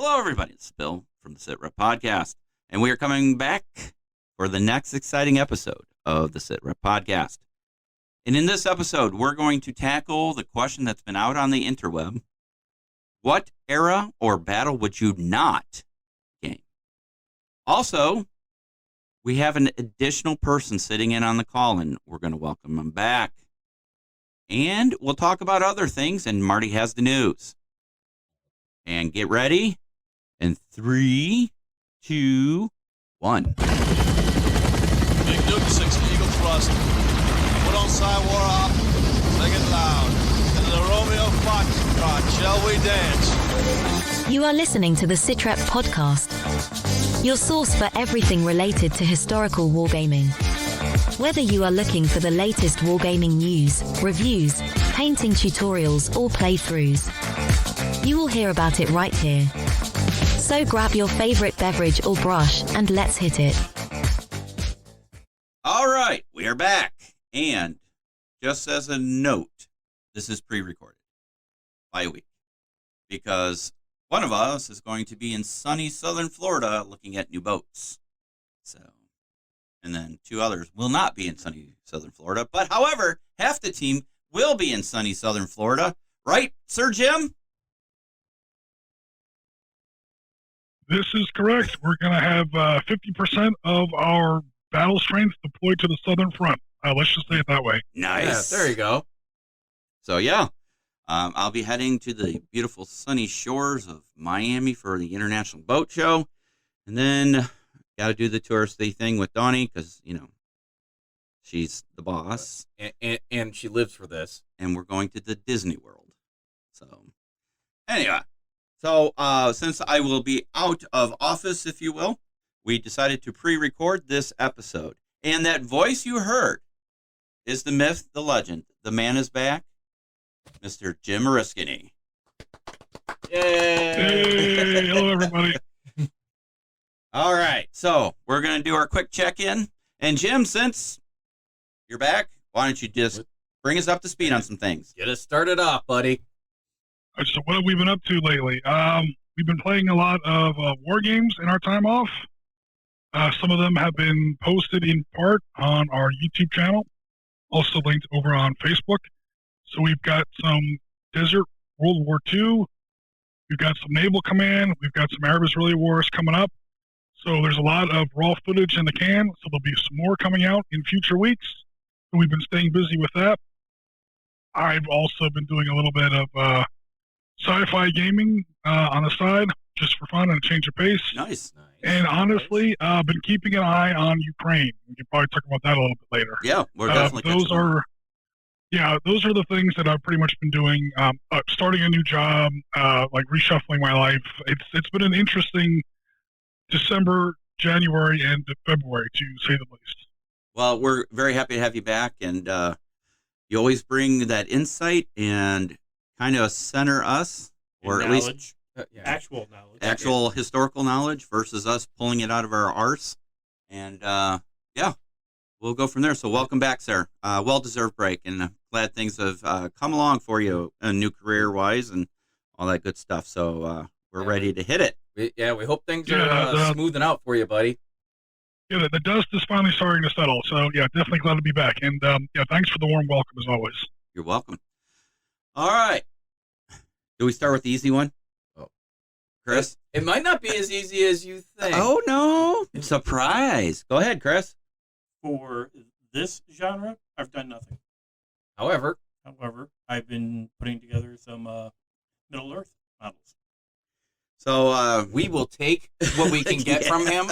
Hello, everybody. It's Bill from the Sit Rep Podcast, and we are coming back for the next exciting episode of the Sit Rep Podcast. And in this episode, we're going to tackle the question that's been out on the interweb. What era or battle would you not game? Also, we have an additional person sitting in on the call, and we're going to welcome him back. And we'll talk about other things, and Marty has the news. And get ready. In 3, 2, 1. Big Duke 6 Eagle Thrust. Put on Sidewar off. Sing it loud. Into the Romeo Foxtrot. Shall we dance? You are listening to the SitRep Podcast, your source for everything related to historical wargaming. Whether you are looking for the latest wargaming news, reviews, painting tutorials, or playthroughs, you will hear about it right here. So grab your favorite beverage or brush and let's hit it. All right, we are back. And just as a note, this is pre-recorded by a week because one of us is going to be in sunny southern Florida looking at new boats. And then 2 others will not be in sunny southern Florida. But however, half the team will be in sunny southern Florida. Right, Sir Jim? This is correct. We're going to have 50% of our battle strength deployed to the southern front. Let's just say it that way. Nice. Yeah, there you go. So, yeah, I'll be heading to the beautiful sunny shores of Miami for the International Boat Show. And then got to do the touristy thing with Donnie because, you know, she's the boss. And she lives for this. And we're going to the Disney World. So, anyway. So, since I will be out of office, if you will, we decided to pre-record this episode. And that voice you heard is the myth, the legend. The man is back, Mr. Jim Oriskany. Yay! Hey, hello, everybody. All right, so we're going to do our quick check-in. And, Jim, since you're back, why don't you just bring us up to speed on some things? Get us started off, buddy. So what have we been up to lately? We've been playing a lot of war games in our time off. Some of them have been posted in part on our YouTube channel, also linked over on Facebook. So we've got some Desert World War II. We've got some Naval Command. We've got some Arab-Israeli Wars coming up. So there's a lot of raw footage in the can. So there'll be some more coming out in future weeks. So we've been staying busy with that. I've also been doing a little bit of sci-fi gaming on the side, just for fun and a change of pace. Nice. And honestly, I've been keeping an eye on Ukraine. We can probably talk about that a little bit later. Yeah, we're definitely those are the things that I've pretty much been doing. Starting a new job, like reshuffling my life. It's been an interesting December, January, and February, to say the least. Well, we're very happy to have you back, and you always bring that insight and kind of center us, or at least actual knowledge, actual historical knowledge versus us pulling it out of our arse. And yeah, we'll go from there. So welcome back, sir. Well-deserved break, and glad things have come along for you, new career-wise and all that good stuff. So we're ready to hit it. We hope things are smoothing out for you, buddy. Yeah, the dust is finally starting to settle. So yeah, definitely glad to be back. And yeah, thanks for the warm welcome as always. You're welcome. All right. Do we start with the easy one? Oh, Chris? It might not be as easy as you think. Oh, no. Surprise. Go ahead, Chris. For this genre, I've done nothing. However, I've been putting together some Middle-earth models. So we will take what we can get from him.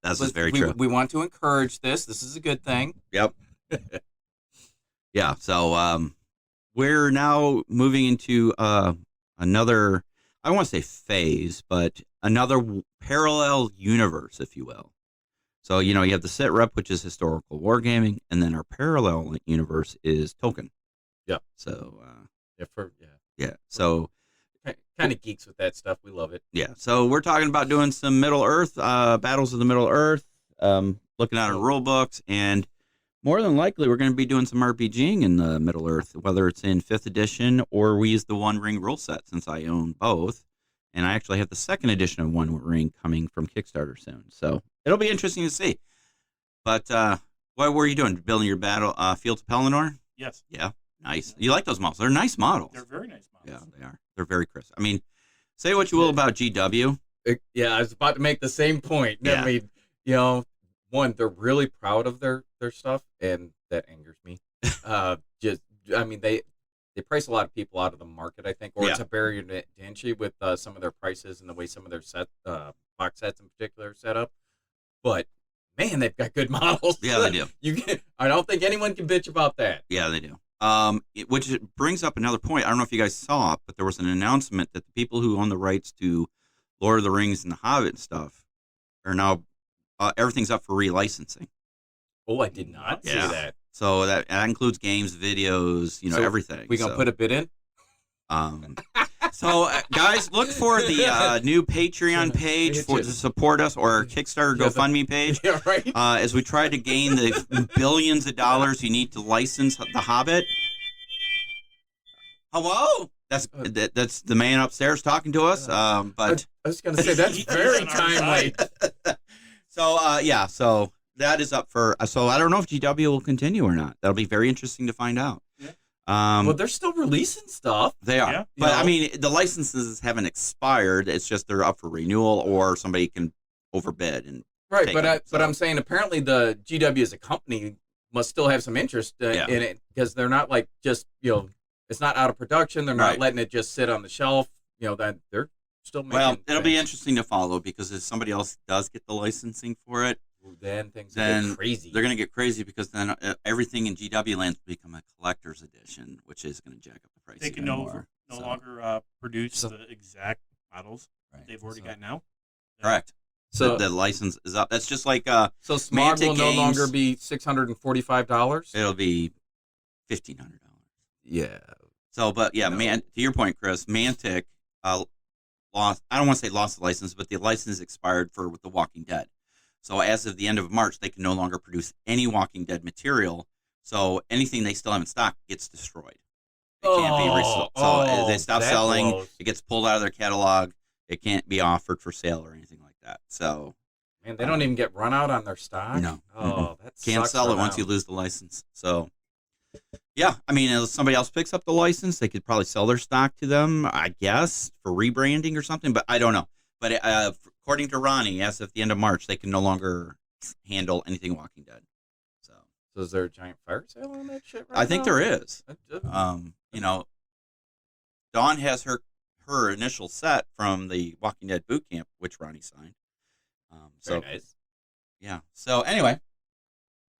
That's very true. We want to encourage this. This is a good thing. Yep. Yeah, so we're now moving into another, I don't want to say phase, but another parallel universe, if you will. So, you know, you have the Sit Rep, which is historical wargaming, and then our parallel universe is Token. Yeah. So, yeah. So, kind of geeks with that stuff. We love it. Yeah. So we're talking about doing some Middle Earth, battles of the Middle Earth, looking at our rule books, and more than likely we're going to be doing some RPGing in the Middle Earth, whether it's in 5th edition or we use the One Ring rule set since I own both. And I actually have the second edition of One Ring coming from Kickstarter soon. So it'll be interesting to see. But what were you doing? Building your Fields of Pelennor? Yes. Yeah, nice. You like those models? They're nice models. They're very nice models. Yeah, they are. They're very crisp. I mean, say what you will about GW. Yeah, I was about to make the same point. Yeah. I mean, you know, one, they're really proud of their stuff, and that angers me. I mean, they price a lot of people out of the market, I think, or it's a barrier to entry with some of their prices and the way some of their box sets in particular are set up. But man, they've got good models. Yeah, they do. I don't think anyone can bitch about that. Yeah, they do. Which brings up another point. I don't know if you guys saw it, but there was an announcement that the people who own the rights to Lord of the Rings and The Hobbit and stuff are now everything's up for relicensing. Oh, I did not see that. So that includes games, videos, so everything. We gonna put a bid in? So guys, look for the new Patreon page to support us, or our Kickstarter GoFundMe page. Yeah, right. As we try to gain the billions of dollars you need to license The Hobbit. Hello? That's the man upstairs talking to us. But I was gonna say that's very timely. So that is up for. So I don't know if GW will continue or not. That'll be very interesting to find out. Yeah. Well, they're still releasing stuff. They are, Yeah. but I mean, the licenses haven't expired. It's just they're up for renewal, or somebody can overbid and Right, take but them, but I'm saying apparently the GW as a company must still have some interest in it, because they're not like just it's not out of production. They're not letting it just sit on the shelf. That they're still making. Well, it'll be things. interesting to follow, because if somebody else does get the licensing for it, then things get crazy. They're going to get crazy, because then everything in GW lands will become a collector's edition, which is going to jack up the price. They can even no more. longer produce the exact models they've already got now. Correct. So the license is up. That's just like so Smog Mantic will no longer be $645. It'll be $1,500. Yeah. So, but to your point, Chris, Mantic lost. I don't want to say lost the license, but the license expired for The Walking Dead. So as of the end of March, they can no longer produce any Walking Dead material. So anything they still have in stock gets destroyed. It can't be resold. So they stop selling. Blows. It gets pulled out of their catalog. It can't be offered for sale or anything like that. So, man, they don't even get run out on their stock. No. Oh, that can't sell it once you lose the license. So, yeah, I mean, if somebody else picks up the license, they could probably sell their stock to them, I guess, for rebranding or something. But I don't know. But according to Ronnie, as of the end of March, they can no longer handle anything Walking Dead. So is there a giant fire sale on that shit right I think now? there is. Dawn has her initial set from the Walking Dead boot camp, which Ronnie signed. Very nice. Yeah. So anyway,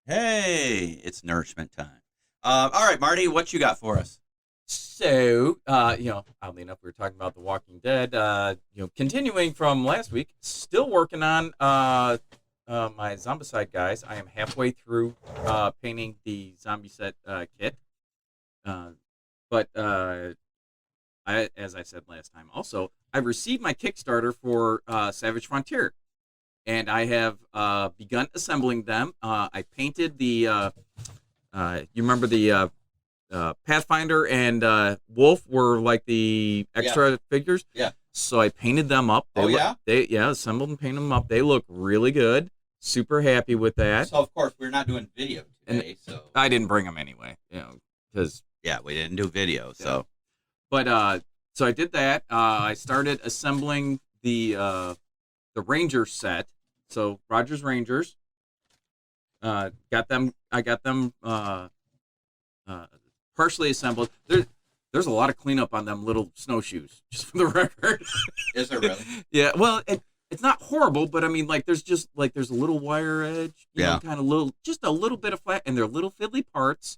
hey, it's nourishment time. All right, Marty, what you got for us? So, oddly enough, we were talking about The Walking Dead. Continuing from last week, still working on my Zombicide guys. I am halfway through painting the zombie set kit. But as I said last time, also, I received my Kickstarter for Savage Frontier, and I have begun assembling them. I painted the, you remember the Pathfinder and Wolf were like the extra figures? Yeah. So I painted them up. They assembled and painted them up. They look really good. Super happy with that. So, of course, we're not doing video today, so I didn't bring them anyway, because... Yeah, we didn't do video, so... But so I did that. I started assembling the Ranger set. So Rogers Rangers. I got them partially assembled. There's a lot of cleanup on them little snowshoes, just for the record. Is there really? Yeah. Well, it's not horrible, but I mean, like there's a little wire edge, kind of just a little bit of flat, and they're little fiddly parts.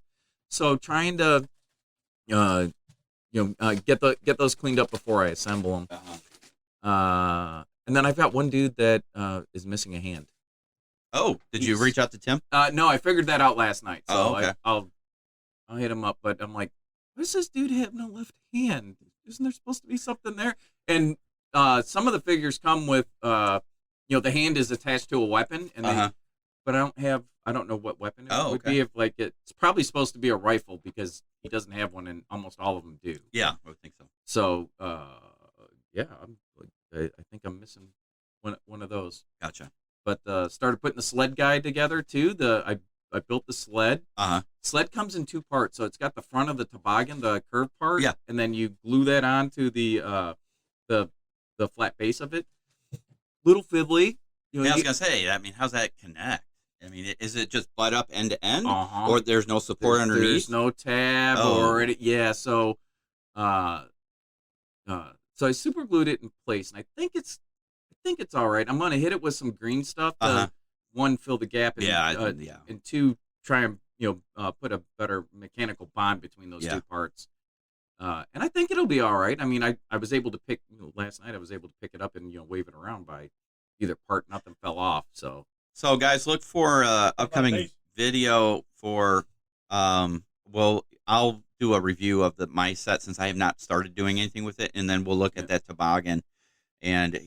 So trying to get those cleaned up before I assemble them. Uh-huh. And then I've got one dude that is missing a hand. Oh, did you reach out to Tim? No, I figured that out last night. So okay. I'll hit him up. But I'm like, why does this dude have no left hand? Isn't there supposed to be something there? And some of the figures come with, the hand is attached to a weapon, and but I don't know what weapon it would be. If it's probably supposed to be a rifle, because he doesn't have one, and almost all of them do. Yeah, I would think so. So yeah, I think I'm missing one of those. Gotcha. But started putting the sled guide together too. I built the sled. Uh-huh. Sled comes in two parts, so it's got the front of the toboggan, the curved part, Yeah. and then you glue that onto the flat base of it. Little fiddly. You know, Yeah, I was gonna say. I mean, how's that connect? I mean, is it just butt up end to end, or there's no support underneath? There's no tab yeah. So, so I super glued it in place, and I think it's all right. I'm gonna hit it with some green stuff to one, fill the gap, and and two, try and put a better mechanical bond between those two parts. And I think it'll be all right. I mean, I was able to pick last night. I was able to pick it up and wave it around by either part. Nothing fell off. So guys, look for upcoming video for I'll do a review of my set since I have not started doing anything with it, and then we'll look at that toboggan. And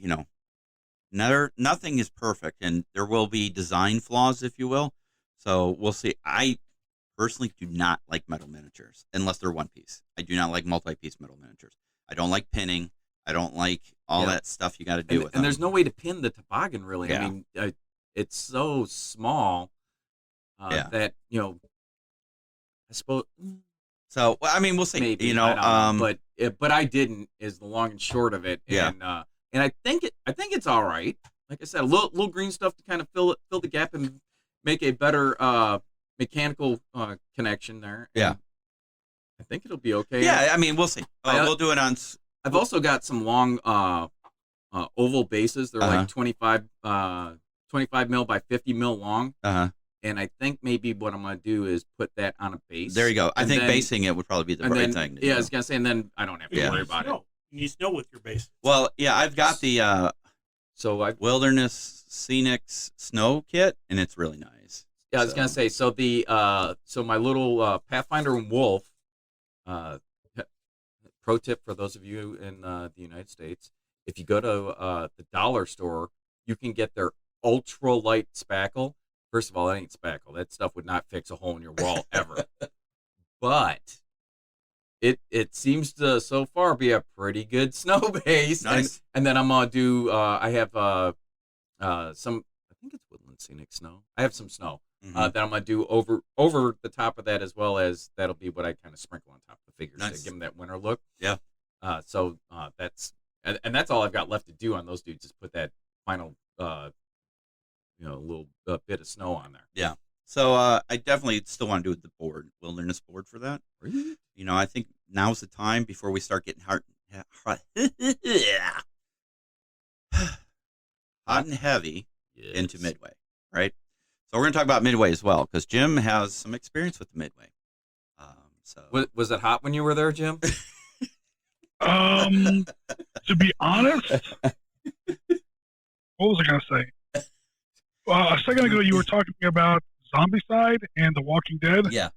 nothing is perfect, and there will be design flaws, if you will. So we'll see. I personally do not like metal miniatures unless they're one piece. I do not like multi-piece metal miniatures. I don't like pinning. I don't like all that stuff you got to do with them. And there's no way to pin the toboggan, really. Yeah. I mean, it's so small that, I suppose. So, I mean, we'll see. Maybe, I don't know, but I didn't, is the long and short of it. Yeah. And I think it's all right. Like I said, a little green stuff to kind of fill the gap and make a better mechanical connection there. Yeah. I think it'll be okay. Yeah, I mean, we'll see. We'll do it on. I've also got some long oval bases. They're like 25 mil by 50 mil long. And I think maybe what I'm going to do is put that on a base. There you go. I think basing it would probably be the right thing to do. I was going to say, and then I don't have to worry about it. You need snow with your base. Well, yeah, I've got the Wilderness Scenics Snow Kit, and it's really nice. Yeah, I was going to say, so my little Pathfinder and Wolf, pro tip for those of you in the United States, if you go to the dollar store, you can get their ultra light spackle. First of all, that ain't spackle. That stuff would not fix a hole in your wall ever. But it seems to so far be a pretty good snow base. Nice. And then I'm gonna do. I have some. I think it's Woodland Scenic Snow. I have some snow that I'm gonna do over the top of that, as well as that'll be what I kind of sprinkle on top of the figures to give them that winter look. Yeah. So that's and that's all I've got left to do on those dudes is put that final little bit of snow on there. Yeah. So I definitely still want to do the wilderness board for that. Really? I think now's the time before we start getting hot and heavy into Midway, right? So we're going to talk about Midway as well, because Jim has some experience with the Midway. Was it hot when you were there, Jim? To be honest, what was I going to say? A second ago, you were talking about Zombicide and The Walking Dead. Yeah.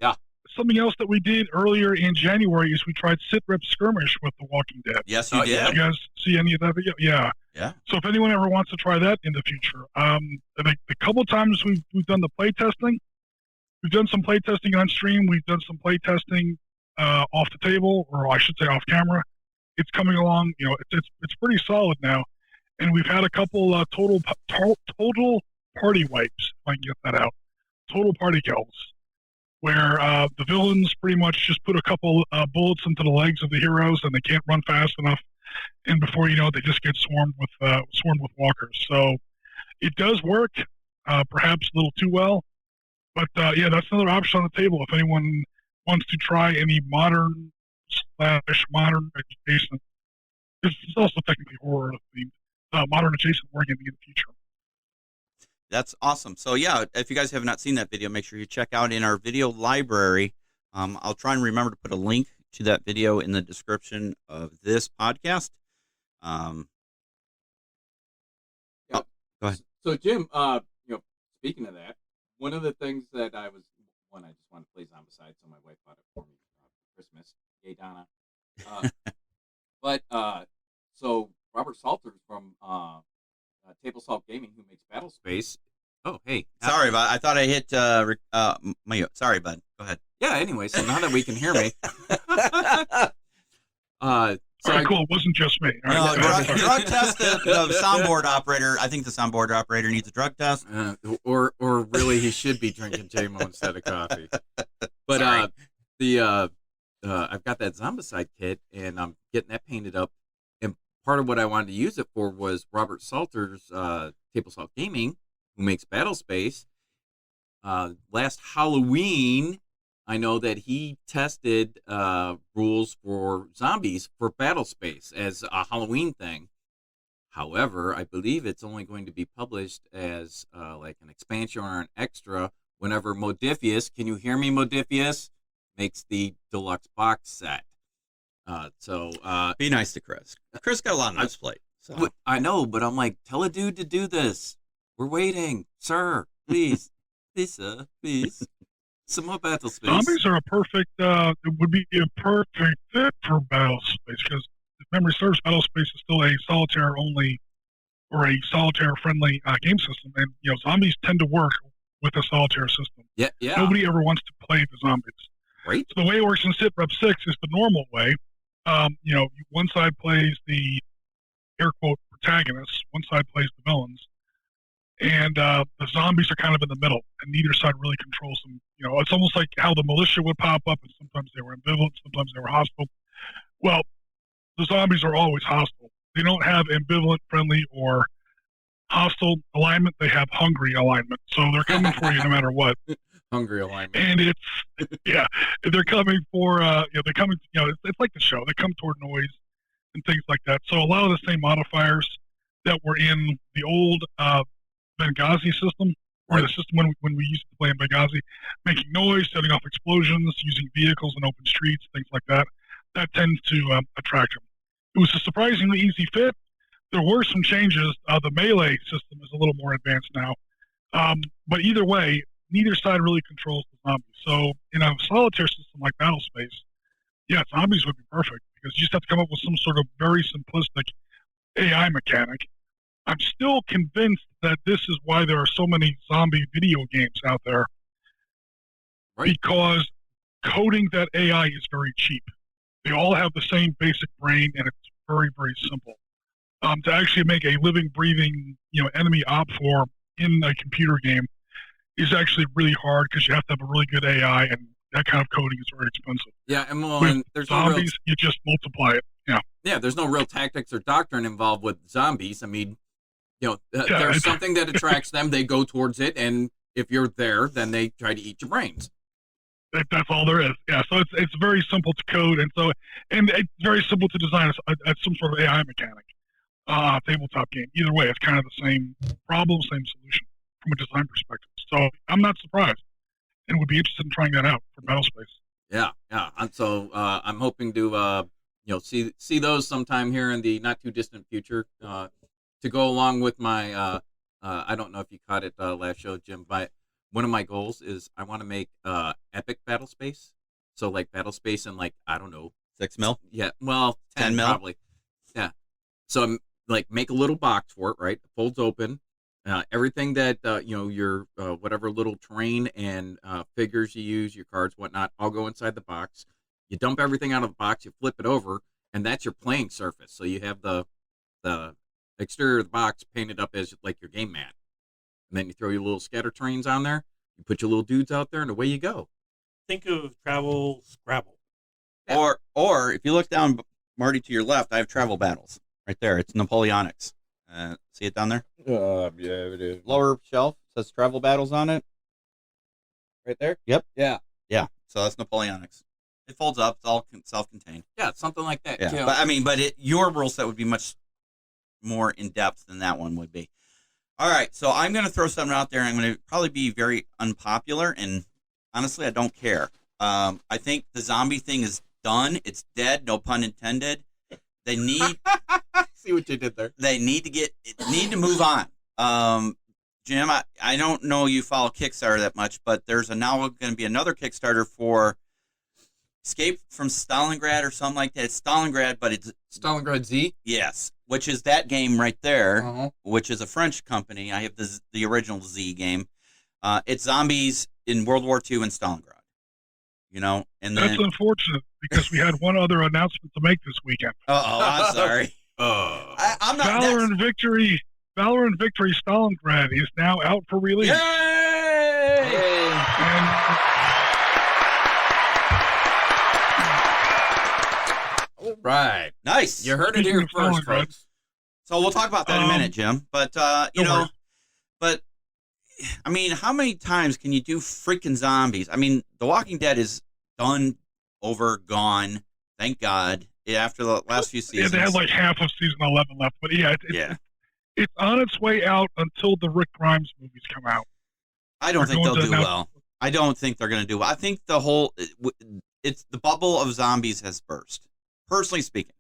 Something else that we did earlier in January is we tried Sit Rep Skirmish with The Walking Dead. Yes, you did. Did you guys see any of that video? Yeah. Yeah. So if anyone ever wants to try that in the future, the couple times we've done the play testing, we've done some play testing on stream. We've done some play testing off the table, or I should say off camera. It's coming along. It's pretty solid now, and we've had a couple total party wipes. If I can get that out, total party kills, where the villains pretty much just put a couple bullets into the legs of the heroes, and they can't run fast enough, and before you know it, they just get swarmed with walkers. So it does work, perhaps a little too well, but yeah, that's another option on the table if anyone wants to try any modern adjacent. It's also technically horror themed, modern adjacent wargaming in the future. That's awesome. So yeah, if you guys have not seen that video, make sure you check out in our video library. I'll try and remember to put a link to that video in the description of this podcast. Go ahead. So Jim, speaking of that, one of the things that I just wanted to play Zombicide, so my wife bought it for me for Christmas. Yay, Donna. But so Robert Salters from Table Salt Gaming, who makes Battle Space. Oh, hey. Sorry, bud. I thought I hit mute. Sorry, bud. Go ahead. Yeah, anyway, so now that we can hear me. All right, cool. It wasn't just me. All No, right. drug test the soundboard operator. I think the soundboard operator needs a drug test. Or really, he should be drinking JMO instead of coffee. But I've got that Zombicide kit, and I'm getting that painted up. And part of what I wanted to use it for was Robert Salter's Table Salt Gaming, who makes Battle Space. Last Halloween, I know that he tested rules for zombies for Battle Space as a Halloween thing. However, I believe it's only going to be published as like an expansion or an extra whenever Modifius, can you hear me, Modifius, makes the deluxe box set. Be nice to Chris. Chris got a lot on his plate. So. I know, but I'm like, tell a dude to do this. We're waiting, sir. Please, please, sir, please. Some more Battle Space. Zombies are it would be a perfect fit for Battle Space because if memory serves, Battle Space is still a solitaire only or a solitaire friendly game system, and zombies tend to work with a solitaire system. Yeah. Nobody ever wants to play the zombies. Right. So the way it works in SITREP 6 is the normal way. One side plays the air quote protagonists, one side plays the villains. And the zombies are kind of in the middle, and neither side really controls them. It's almost like how the militia would pop up, and sometimes they were ambivalent, sometimes they were hostile. Well, the zombies are always hostile. They don't have ambivalent, friendly, or hostile alignment. They have hungry alignment. So they're coming for you no matter what. Hungry alignment. And they're coming for, it's like the show. They come toward noise and things like that. So a lot of the same modifiers that were in the old Benghazi system, or the system when we used to play in Benghazi, making noise, setting off explosions, using vehicles in open streets, things like that, that tends to attract them. It was a surprisingly easy fit. There were some changes. The melee system is a little more advanced now. But either way, neither side really controls the zombies. So in a solitaire system like Battle Space, zombies would be perfect because you just have to come up with some sort of very simplistic AI mechanic. I'm still convinced that this is why there are so many zombie video games out there. Right. Because coding that AI is very cheap. They all have the same basic brain, and it's very, very simple. To actually make a living, breathing, enemy op form in a computer game is actually really hard because you have to have a really good AI, and that kind of coding is very expensive. Yeah, and there's zombies, you just multiply it. Yeah. Yeah, there's no real tactics or doctrine involved with zombies. I mean, there's something that attracts them. They go towards it, and if you're there, then they try to eat your brains. That's all there is. Yeah, so it's very simple to code, and it's very simple to design some sort of AI mechanic. Tabletop game. Either way, it's kind of the same problem, same solution from a design perspective. So I'm not surprised, and would be interested in trying that out for Battle Space. Yeah. And so I'm hoping to see those sometime here in the not too distant future. To go along with my, I don't know if you caught it last show, Jim, but one of my goals is I want to make epic Battle Space. So like Battle Space in I don't know. 6 mil? Yeah, well, 10 mil? Probably. Yeah. So I'm make a little box for it, right? It folds open. Everything that, your whatever little terrain and figures you use, your cards, whatnot, all go inside the box. You dump everything out of the box, you flip it over, and that's your playing surface. So you have the exterior of the box painted up as like your game mat. And then you throw your little scatter terrains on there, you put your little dudes out there, and away you go. Think of Travel Scrabble. Yeah. Or if you look down, Marty, to your left, I have Travel Battles. Right there. It's Napoleonics. See it down there? Yeah, it is. Lower shelf says Travel Battles on it. Right there? Yep. Yeah. So that's Napoleonics. It folds up. It's all self-contained. Yeah, something like that. Yeah. But your rule set would be much more in depth than that one would be. All right. So I'm going to throw something out there. I'm going to probably be very unpopular, and honestly, I don't care. I think the zombie thing is done. It's dead. No pun intended. They need. See what you did there. They need to move on. Jim, I don't know you follow Kickstarter that much, but there's now going to be another Kickstarter for Escape from Stalingrad or something like that. It's Stalingrad, but it's Stalingrad Z. Yes, which is that game right there, which is a French company. I have the original Z game. It's zombies in World War II in Stalingrad. And then, that's unfortunate. because we had one other announcement to make this weekend. I'm sorry. I'm not. Valor and Victory Stalingrad is now out for release. Yay! All right. Nice. You heard it here first, folks. So we'll talk about that in a minute, Jim. But, I mean, how many times can you do freaking zombies? I mean, The Walking Dead is done, over, gone. Thank God. After the last few seasons. Yeah, they had like half of season 11 left. But it's on its way out until the Rick Grimes movies come out. I don't think they'll do well. I don't think they're going to do well. I think it's the bubble of zombies has burst. Personally speaking,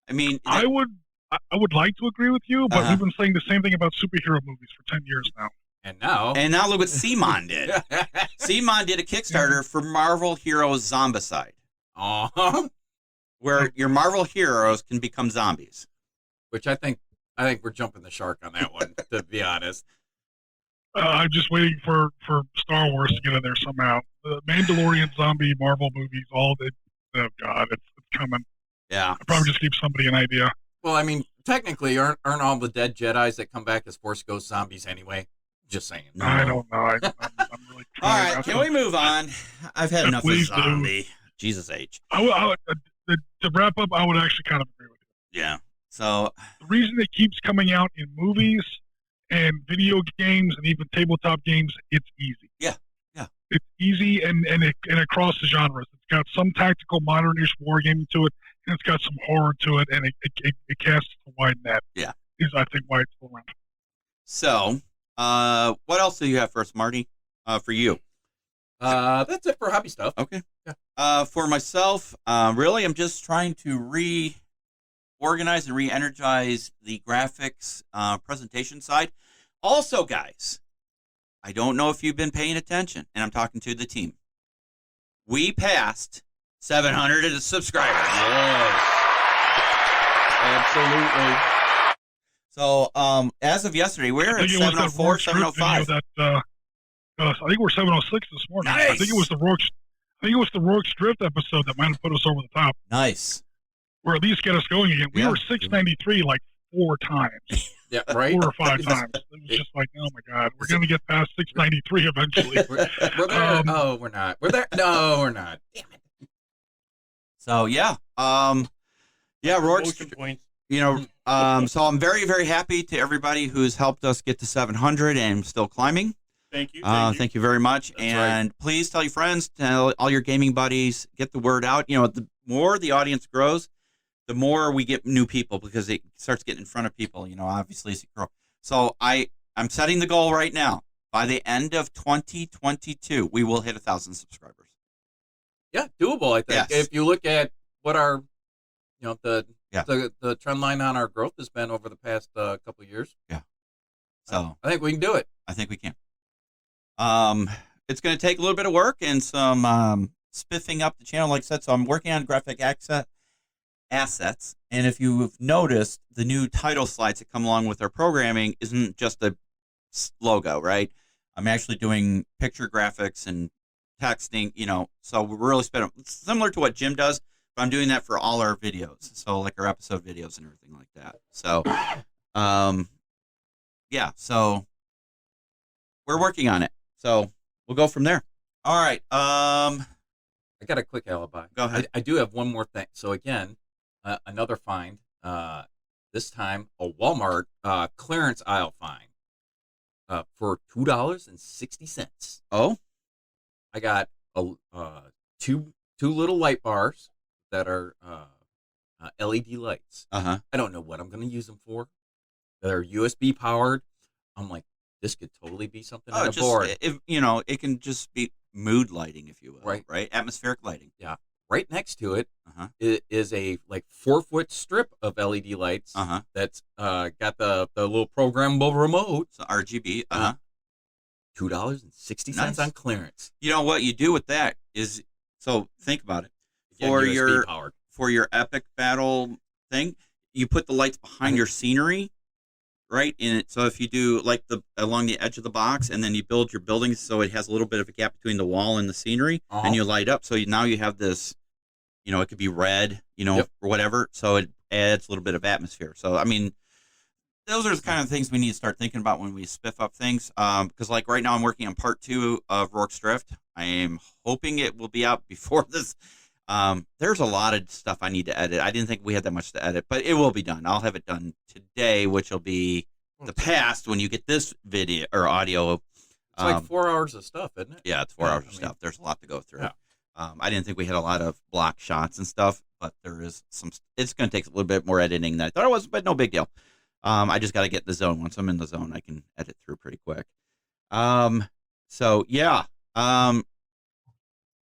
I mean, I would like to agree with you, but we've been saying the same thing about superhero movies for 10 years now. And now look what CMON did. CMON did a Kickstarter for Marvel Heroes Zombicide. Where your Marvel heroes can become zombies. Which I think we're jumping the shark on that one, to be honest. I'm just waiting for Star Wars to get in there somehow. The Mandalorian zombie Marvel movies, oh God, it's coming. Yeah. I'll probably just give somebody an idea. Well, I mean, technically, aren't all the dead Jedis that come back as Force Ghost zombies anyway? Just saying. No. I don't know. I'm really trying. All right, can we move on? I've had enough of zombie. Jesus H. To wrap up, I would actually kind of agree with you. Yeah. So the reason it keeps coming out in movies and video games and even tabletop games, it's easy. Yeah. It's easy and across the genres. It's got some tactical modernish wargaming to it, and it's got some horror to it, and it casts a wide net. Yeah. Is I think why it's still around. So, what else do you have for us, Marty? For you? That's it for hobby stuff. Okay. Yeah. For myself, really, I'm just trying to reorganize and re-energize the graphics presentation side. Also, guys, I don't know if you've been paying attention, and I'm talking to the team. We passed 700 subscribers. Yes. Absolutely. So, as of yesterday, we're at 704, 705. I think we're 706 this morning. Nice. I think it was the Rourke's Drift episode that might have put us over the top. Nice. Or at least get us going again. We were 693 like 4 times. Yeah, right. 4 or 5 times. It was just like, oh my God, we're going to get past 693 eventually. We're there. No, we're not. We're there. No, we're not. Damn it. So Rourke's points. So I'm very, very happy to everybody who's helped us get to 700 and still climbing. Thank you. Thank you very much. That's and please tell your friends, tell all your gaming buddies, get the word out. The more the audience grows, the more we get new people because it starts getting in front of people, obviously as you grow. So I'm setting the goal right now. By the end of 2022, we will hit 1,000 subscribers. Yeah, doable, I think. Yes. If you look at what our, the trend line on our growth has been over the past couple of years. Yeah. So I think we can do it. I think we can. It's going to take a little bit of work and some spiffing up the channel, like I said. So I'm working on graphic assets. And if you've noticed, the new title slides that come along with our programming isn't just a logo, right? I'm actually doing picture graphics and texting, so we're really spending similar to what Jim does, but I'm doing that for all our videos. So like our episode videos and everything like that. So, so we're working on it. So we'll go from there. All right. I got a quick alibi. Go ahead. I do have one more thing. So again, another find. This time a Walmart clearance aisle find for $2.60. Oh, I got two little light bars that are LED lights. Uh-huh. I don't know what I'm going to use them for. They're USB powered. I'm like, this could totally be something on a board. It can just be mood lighting, if you will. Right? Atmospheric lighting. Yeah. Right next to it is a 4-foot strip of LED lights that's got the little programmable remote. So RGB. $2.60 Nice. on clearance. You know what you do with that is, so think about it. Again, powered. For your epic battle thing, you put the lights behind your scenery, right? In it. So if you do along the edge of the box, and then you build your buildings so it has a little bit of a gap between the wall and the scenery, and you light up. So now you have this it could be red, Yep. or whatever. So it adds a little bit of atmosphere. So, I mean, those are the kind of things we need to start thinking about when we spiff up things. Because like right now I'm working on part 2 of Rourke's Drift. I am hoping it will be out before this. There's a lot of stuff I need to edit. I didn't think we had that much to edit, but it will be done. I'll have it done today, which will be the past when you get this video or audio. It's like 4 hours of stuff, isn't it? Yeah, it's 4 hours of stuff. There's a lot to go through. Yeah. I didn't think we had a lot of block shots and stuff, but there is some. It's going to take a little bit more editing than I thought it was, but no big deal. I just got to get in the zone. Once I'm in the zone, I can edit through pretty quick. So yeah.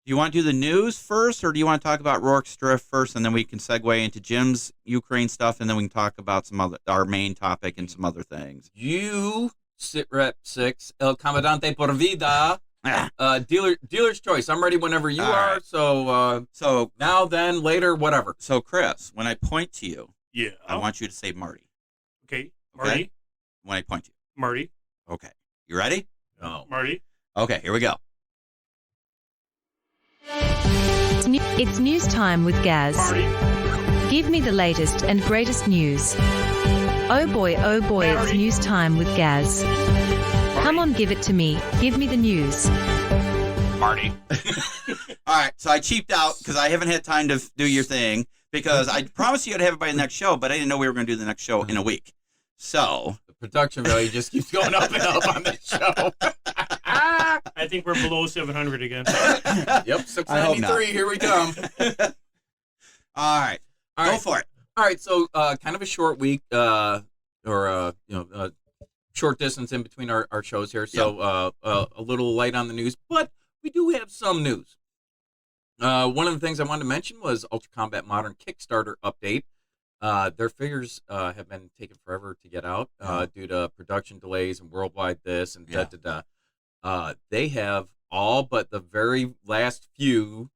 Do you want to do the news first, or do you want to talk about Rourke's Drift first, and then we can segue into Jim's Ukraine stuff, and then we can talk about our main topic and some other things. You, Sit Rep 6, El Comandante por Vida, dealer's choice. I'm ready whenever you are, right. So now, then, later, whatever. So, Chris, when I point to you, Yeah. I want you to say Marty. Okay. Marty. Okay? When I point to you. Marty. Okay. You ready? No. Marty. Okay, here we go. It's news time with Gaz. Marty. Give me the latest and greatest news. Oh boy, it's news time with Gaz. Come on, give it to me. Give me the news. Marty. All right, so I cheaped out because I haven't had time to do your thing because I promised you I'd have it by the next show, but I didn't know we were going to do the next show in a week. So The production value just keeps going up and up on this show. I think we're below 700 again. Yep, 693, here we come. all right, go for it. All right, so kind of a short week, short distance in between our shows here, so a little light on the news, but we do have some news. One of the things I wanted to mention was Ultra Combat Modern Kickstarter update. Their figures have been taking forever to get out due to production delays and worldwide this and da-da-da. They have all but the very last few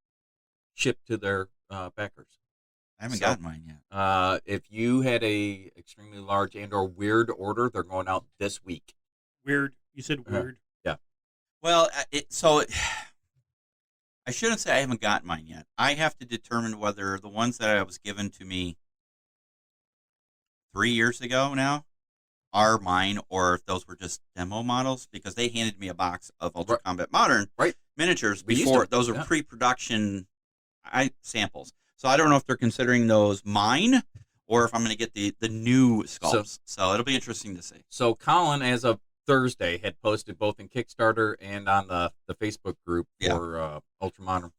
shipped to their backers. I haven't gotten mine yet. If you had a extremely large and or weird order, they're going out this week. Weird. You said weird. Yeah. Well, I shouldn't say I haven't gotten mine yet. I have to determine whether the ones that I was given to me 3 years ago now are mine, or if those were just demo models, because they handed me a box of Ultra Combat Modern miniatures before. Those are pre-production samples. So I don't know if they're considering those mine or if I'm going to get the new sculpts. So it'll be interesting to see. So Colin, as of Thursday, had posted both in Kickstarter and on the Facebook group for Ultra Modern.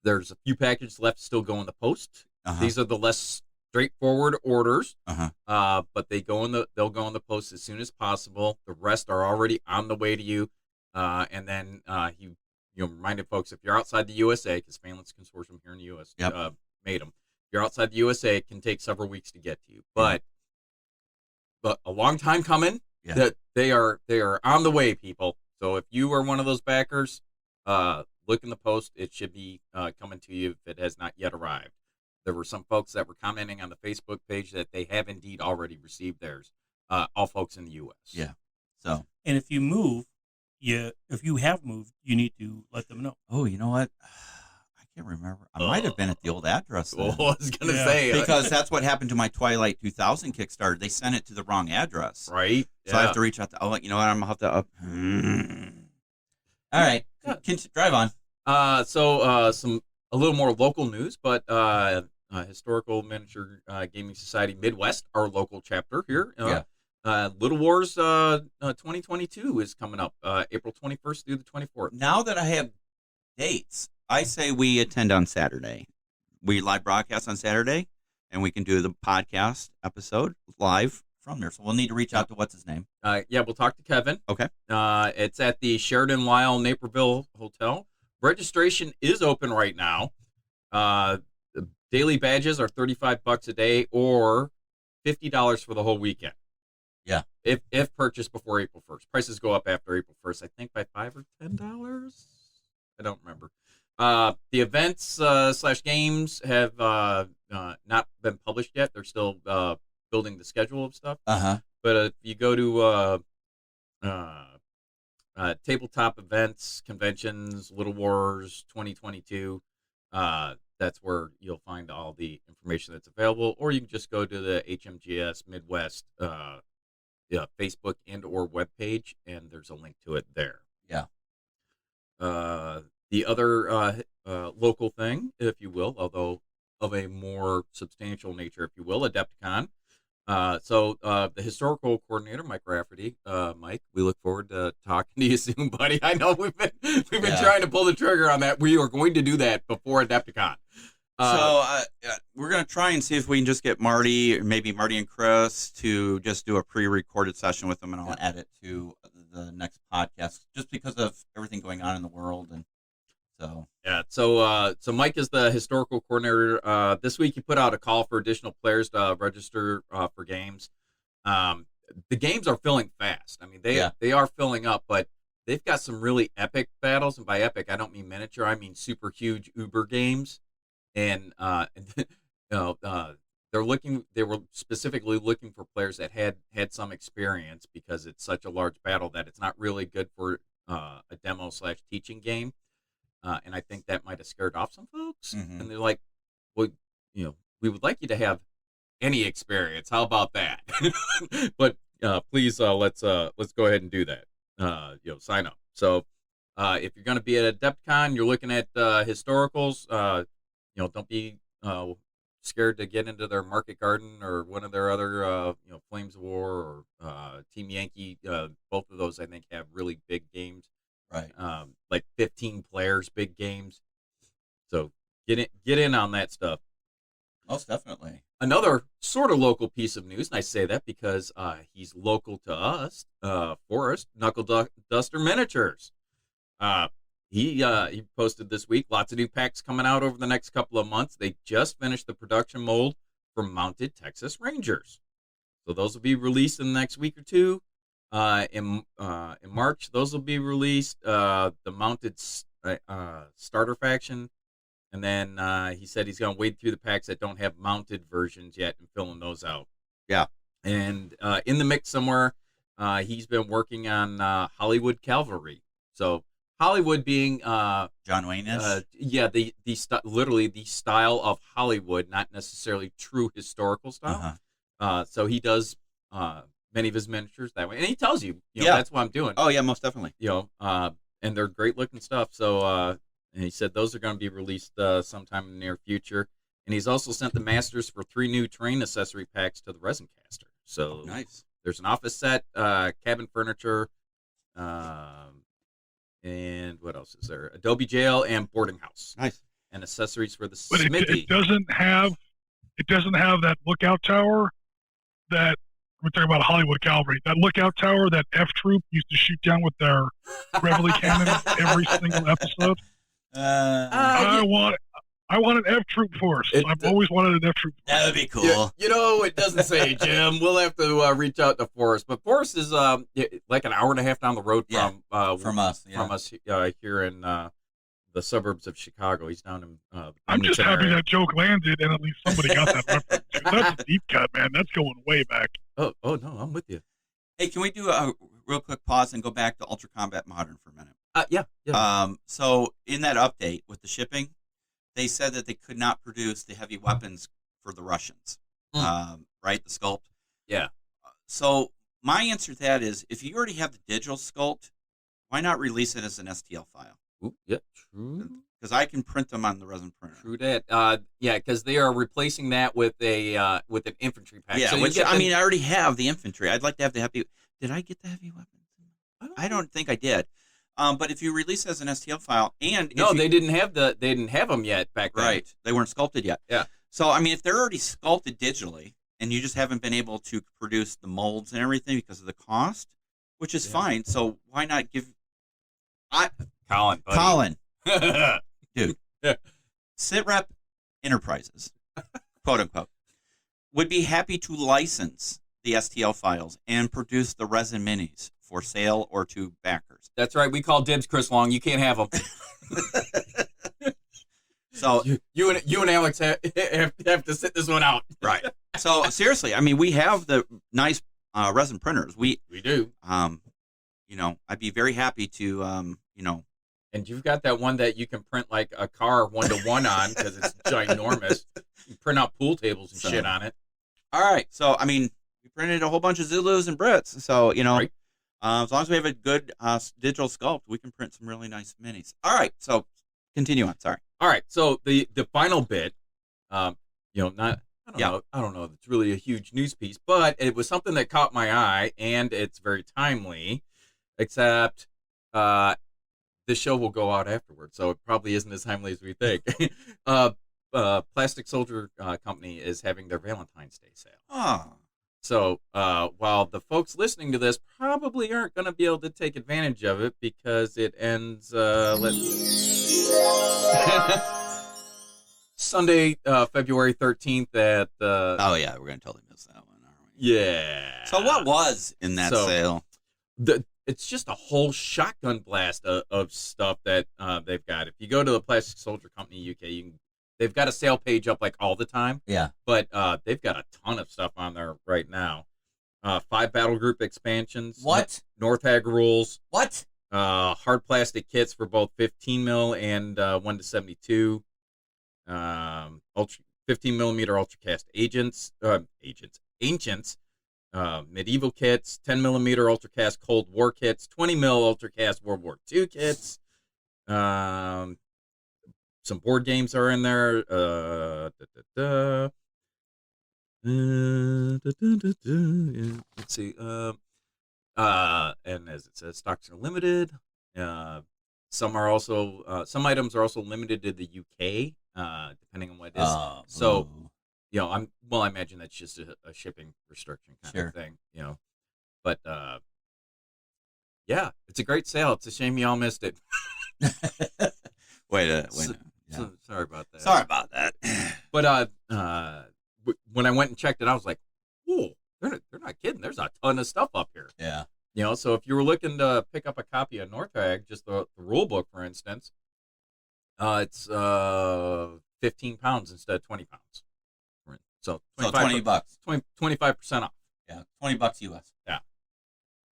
There's a few packages left still go in the post. These are the less straightforward orders, but they'll go in the post as soon as possible. The rest are already on the way to you. And then he reminded folks, if you're outside the USA, because Phalanx Consortium here in the U.S. Made them. If you're outside the USA, it can take several weeks to get to you. But a long time coming. Yeah. That they are on the way, people. So if you are one of those backers, look in the post. It should be coming to you if it has not yet arrived. There were some folks that were commenting on the Facebook page that they have indeed already received theirs. All folks in the U.S. Yeah. So. And if you move, if you have moved, you need to let them know. Oh, you know what? I can't remember. I might have been at the old address. Well, I was going to say. Because that's what happened to my Twilight 2000 Kickstarter. They sent it to the wrong address. Right. So I have to reach out to, you know what? I'm going to have to All right. Drive on. So a little more local news, but Historical Miniature Gaming Society Midwest, our local chapter here. Little Wars 2022 is coming up April 21st through the 24th. Now that I have dates, I say we attend on Saturday. We live broadcast on Saturday, and we can do the podcast episode live from there. So we'll need to reach out to what's his name. We'll talk to Kevin. Okay. It's at the Sheridan Lyle Naperville Hotel. Registration is open right now. Daily badges are $35 a day or $50 for the whole weekend. Yeah. If purchased before April 1st. Prices go up after April 1st, I think by $5 or $10. I don't remember. The events / games have not been published yet. They're still building the schedule of stuff. But if you go to tabletop events, conventions, Little Wars 2022, that's where you'll find all the information that's available, or you can just go to the HMGS Midwest Facebook and or webpage, and there's a link to it there. Yeah. The other local thing, if you will, although of a more substantial nature, if you will, Adepticon. So the historical coordinator, Mike Rafferty, Mike, we look forward to talking to you soon, buddy. I know we've been trying to pull the trigger on that. We are going to do that before Adepticon. We're going to try and see if we can just get Marty, or maybe Marty and Chris, to just do a pre-recorded session with them, and I'll add it to the next podcast, just because of everything going on in the world. And so so Mike is the historical coordinator. This week he put out a call for additional players to register for games. The games are filling fast. I mean, they are filling up, but they've got some really epic battles, and by epic I don't mean miniature, I mean super huge Uber games. And they were specifically looking for players that had some experience, because it's such a large battle that it's not really good for a demo/teaching game. And I think that might have scared off some folks. Mm-hmm. And they're like, well, we would like you to have any experience. How about that? But please, let's go ahead and do that. Sign up. So if you're going to be at Adepticon, you're looking at historicals. Don't be scared to get into their Market Garden or one of their other, Flames of War or Team Yankee. Both of those, I think, have really big games. right. Like 15 players, big games. So get in on that stuff. Most definitely. Another sort of local piece of news, and I say that because he's local to us, Forrest, Knuckle Duster Miniatures. He posted this week, lots of new packs coming out over the next couple of months. They just finished the production mold for mounted Texas Rangers. So those will be released in the next week or two. In March, those will be released, the mounted starter faction. And then he said he's going to wade through the packs that don't have mounted versions yet and filling those out. Yeah. And in the mix somewhere, he's been working on Hollywood Cavalry. So Hollywood being John Wayne is? literally the style of Hollywood, not necessarily true historical style. Uh-huh. So he does many of his miniatures that way, and he tells you, that's what I'm doing. Oh, yeah, most definitely. And they're great looking stuff. So and he said those are going to be released sometime in the near future. And he's also sent the masters for 3 new terrain accessory packs to the resin caster. So Nice. there's an office set, cabin furniture, and what else is there? Adobe jail and boarding house. Nice. And accessories for the But smithy. it doesn't have that lookout tower that we're talking about. Hollywood Cavalry. That lookout tower that F Troop used to shoot down with their Reveille cannon every single episode. I want an F Troop force. I've always wanted an F Troop force. That would be cool. It doesn't say, Jim. We'll have to reach out to Forrest. But Forrest is like an hour and a half down the road from us. Yeah. From us here in the suburbs of Chicago. He's down in I'm just happy that joke landed, and at least somebody got that reference. That's a deep cut, man. That's going way back. Oh no, I'm with you. Hey, can we do a real quick pause and go back to Ultra Combat Modern for a minute? Yeah. So in that update with the shipping, they said that they could not produce the heavy weapons for the Russians, right? The sculpt. Yeah. So my answer to that is, if you already have the digital sculpt, why not release it as an STL file? Ooh, yeah, true. Because I can print them on the resin printer. True that. Because they are replacing that with an infantry pack. Yeah, so I already have the infantry. I'd like to have the heavy. Did I get the heavy weapons? I don't think I did. But if you release it as an STL file, and they didn't have them yet back then. Right, they weren't sculpted yet. Yeah. So if they're already sculpted digitally, and you just haven't been able to produce the molds and everything because of the cost, which is fine. So why not give? Colin, dude, SitRep Enterprises, quote unquote, would be happy to license the STL files and produce the resin minis for sale or to backers. That's right. We call dibs, Chris Long. You can't have them. So you and Alex have to sit this one out. Right. So seriously, we have the nice resin printers. We do. I'd be very happy to And you've got that one that you can print like a car 1-to-1 on because it's ginormous. You print out pool tables and shit on it. All right. So, I mean, we printed a whole bunch of Zulus and Brits. So, you know, Right. As long as we have a good digital sculpt, we can print some really nice minis. All right. So, continue on. Sorry. All right. So the final bit, I don't know if it's really a huge news piece, but it was something that caught my eye, and it's very timely, except this show will go out afterwards, so it probably isn't as timely as we think. Plastic Soldier Company is having their Valentine's Day sale. Oh. So while the folks listening to this probably aren't going to be able to take advantage of it because it ends, Sunday, February 13th at... Oh, yeah, we're going to totally miss that one, aren't we? Yeah. So what was in that sale? It's just a whole shotgun blast of stuff that they've got. If you go to the Plastic Soldier Company UK, they've got a sale page up like all the time. Yeah. But they've got a ton of stuff on there right now. 5 battle group expansions. What? Northag rules. What? Hard plastic kits for both 15 mil and 1 to 72. 15 millimeter ultracast ancients. Medieval kits, 10 millimeter ultracast Cold War kits, 20 mil ultracast World War II kits. Some board games are in there. Let's see. And as it says, stocks are limited. Some items are also limited to the UK, depending on what it is. So, I imagine that's just a shipping restriction kind of thing, But yeah, it's a great sale. It's a shame you all missed it. Wait. So, sorry about that. Sorry about that. But when I went and checked it, I was like, "Whoa, they're not kidding. There's a ton of stuff up here." Yeah. So if you were looking to pick up a copy of Northag, just the rule book, for instance, it's 15 pounds instead of 20 pounds. So $20. 25% off. Yeah, $20 US. Yeah.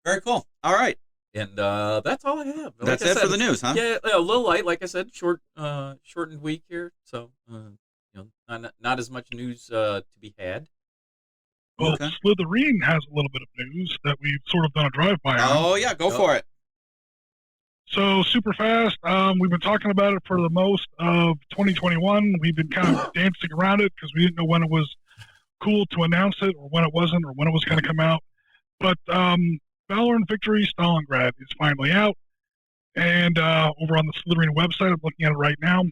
Very cool. All right. And that's all I have. That's it for the news, huh? Yeah, a little light, like I said, shortened week here. So, not as much news to be had. Well, Slytherin has a little bit of news that we've sort of done a drive-by on. Oh, yeah, go for it. So, super fast, we've been talking about it for the most of 2021. We've been kind of dancing around it because we didn't know when it was cool to announce it or when it wasn't or when it was going to come out. But Valor and Victory Stalingrad is finally out. And over on the Slytherin website, I'm looking at it right now.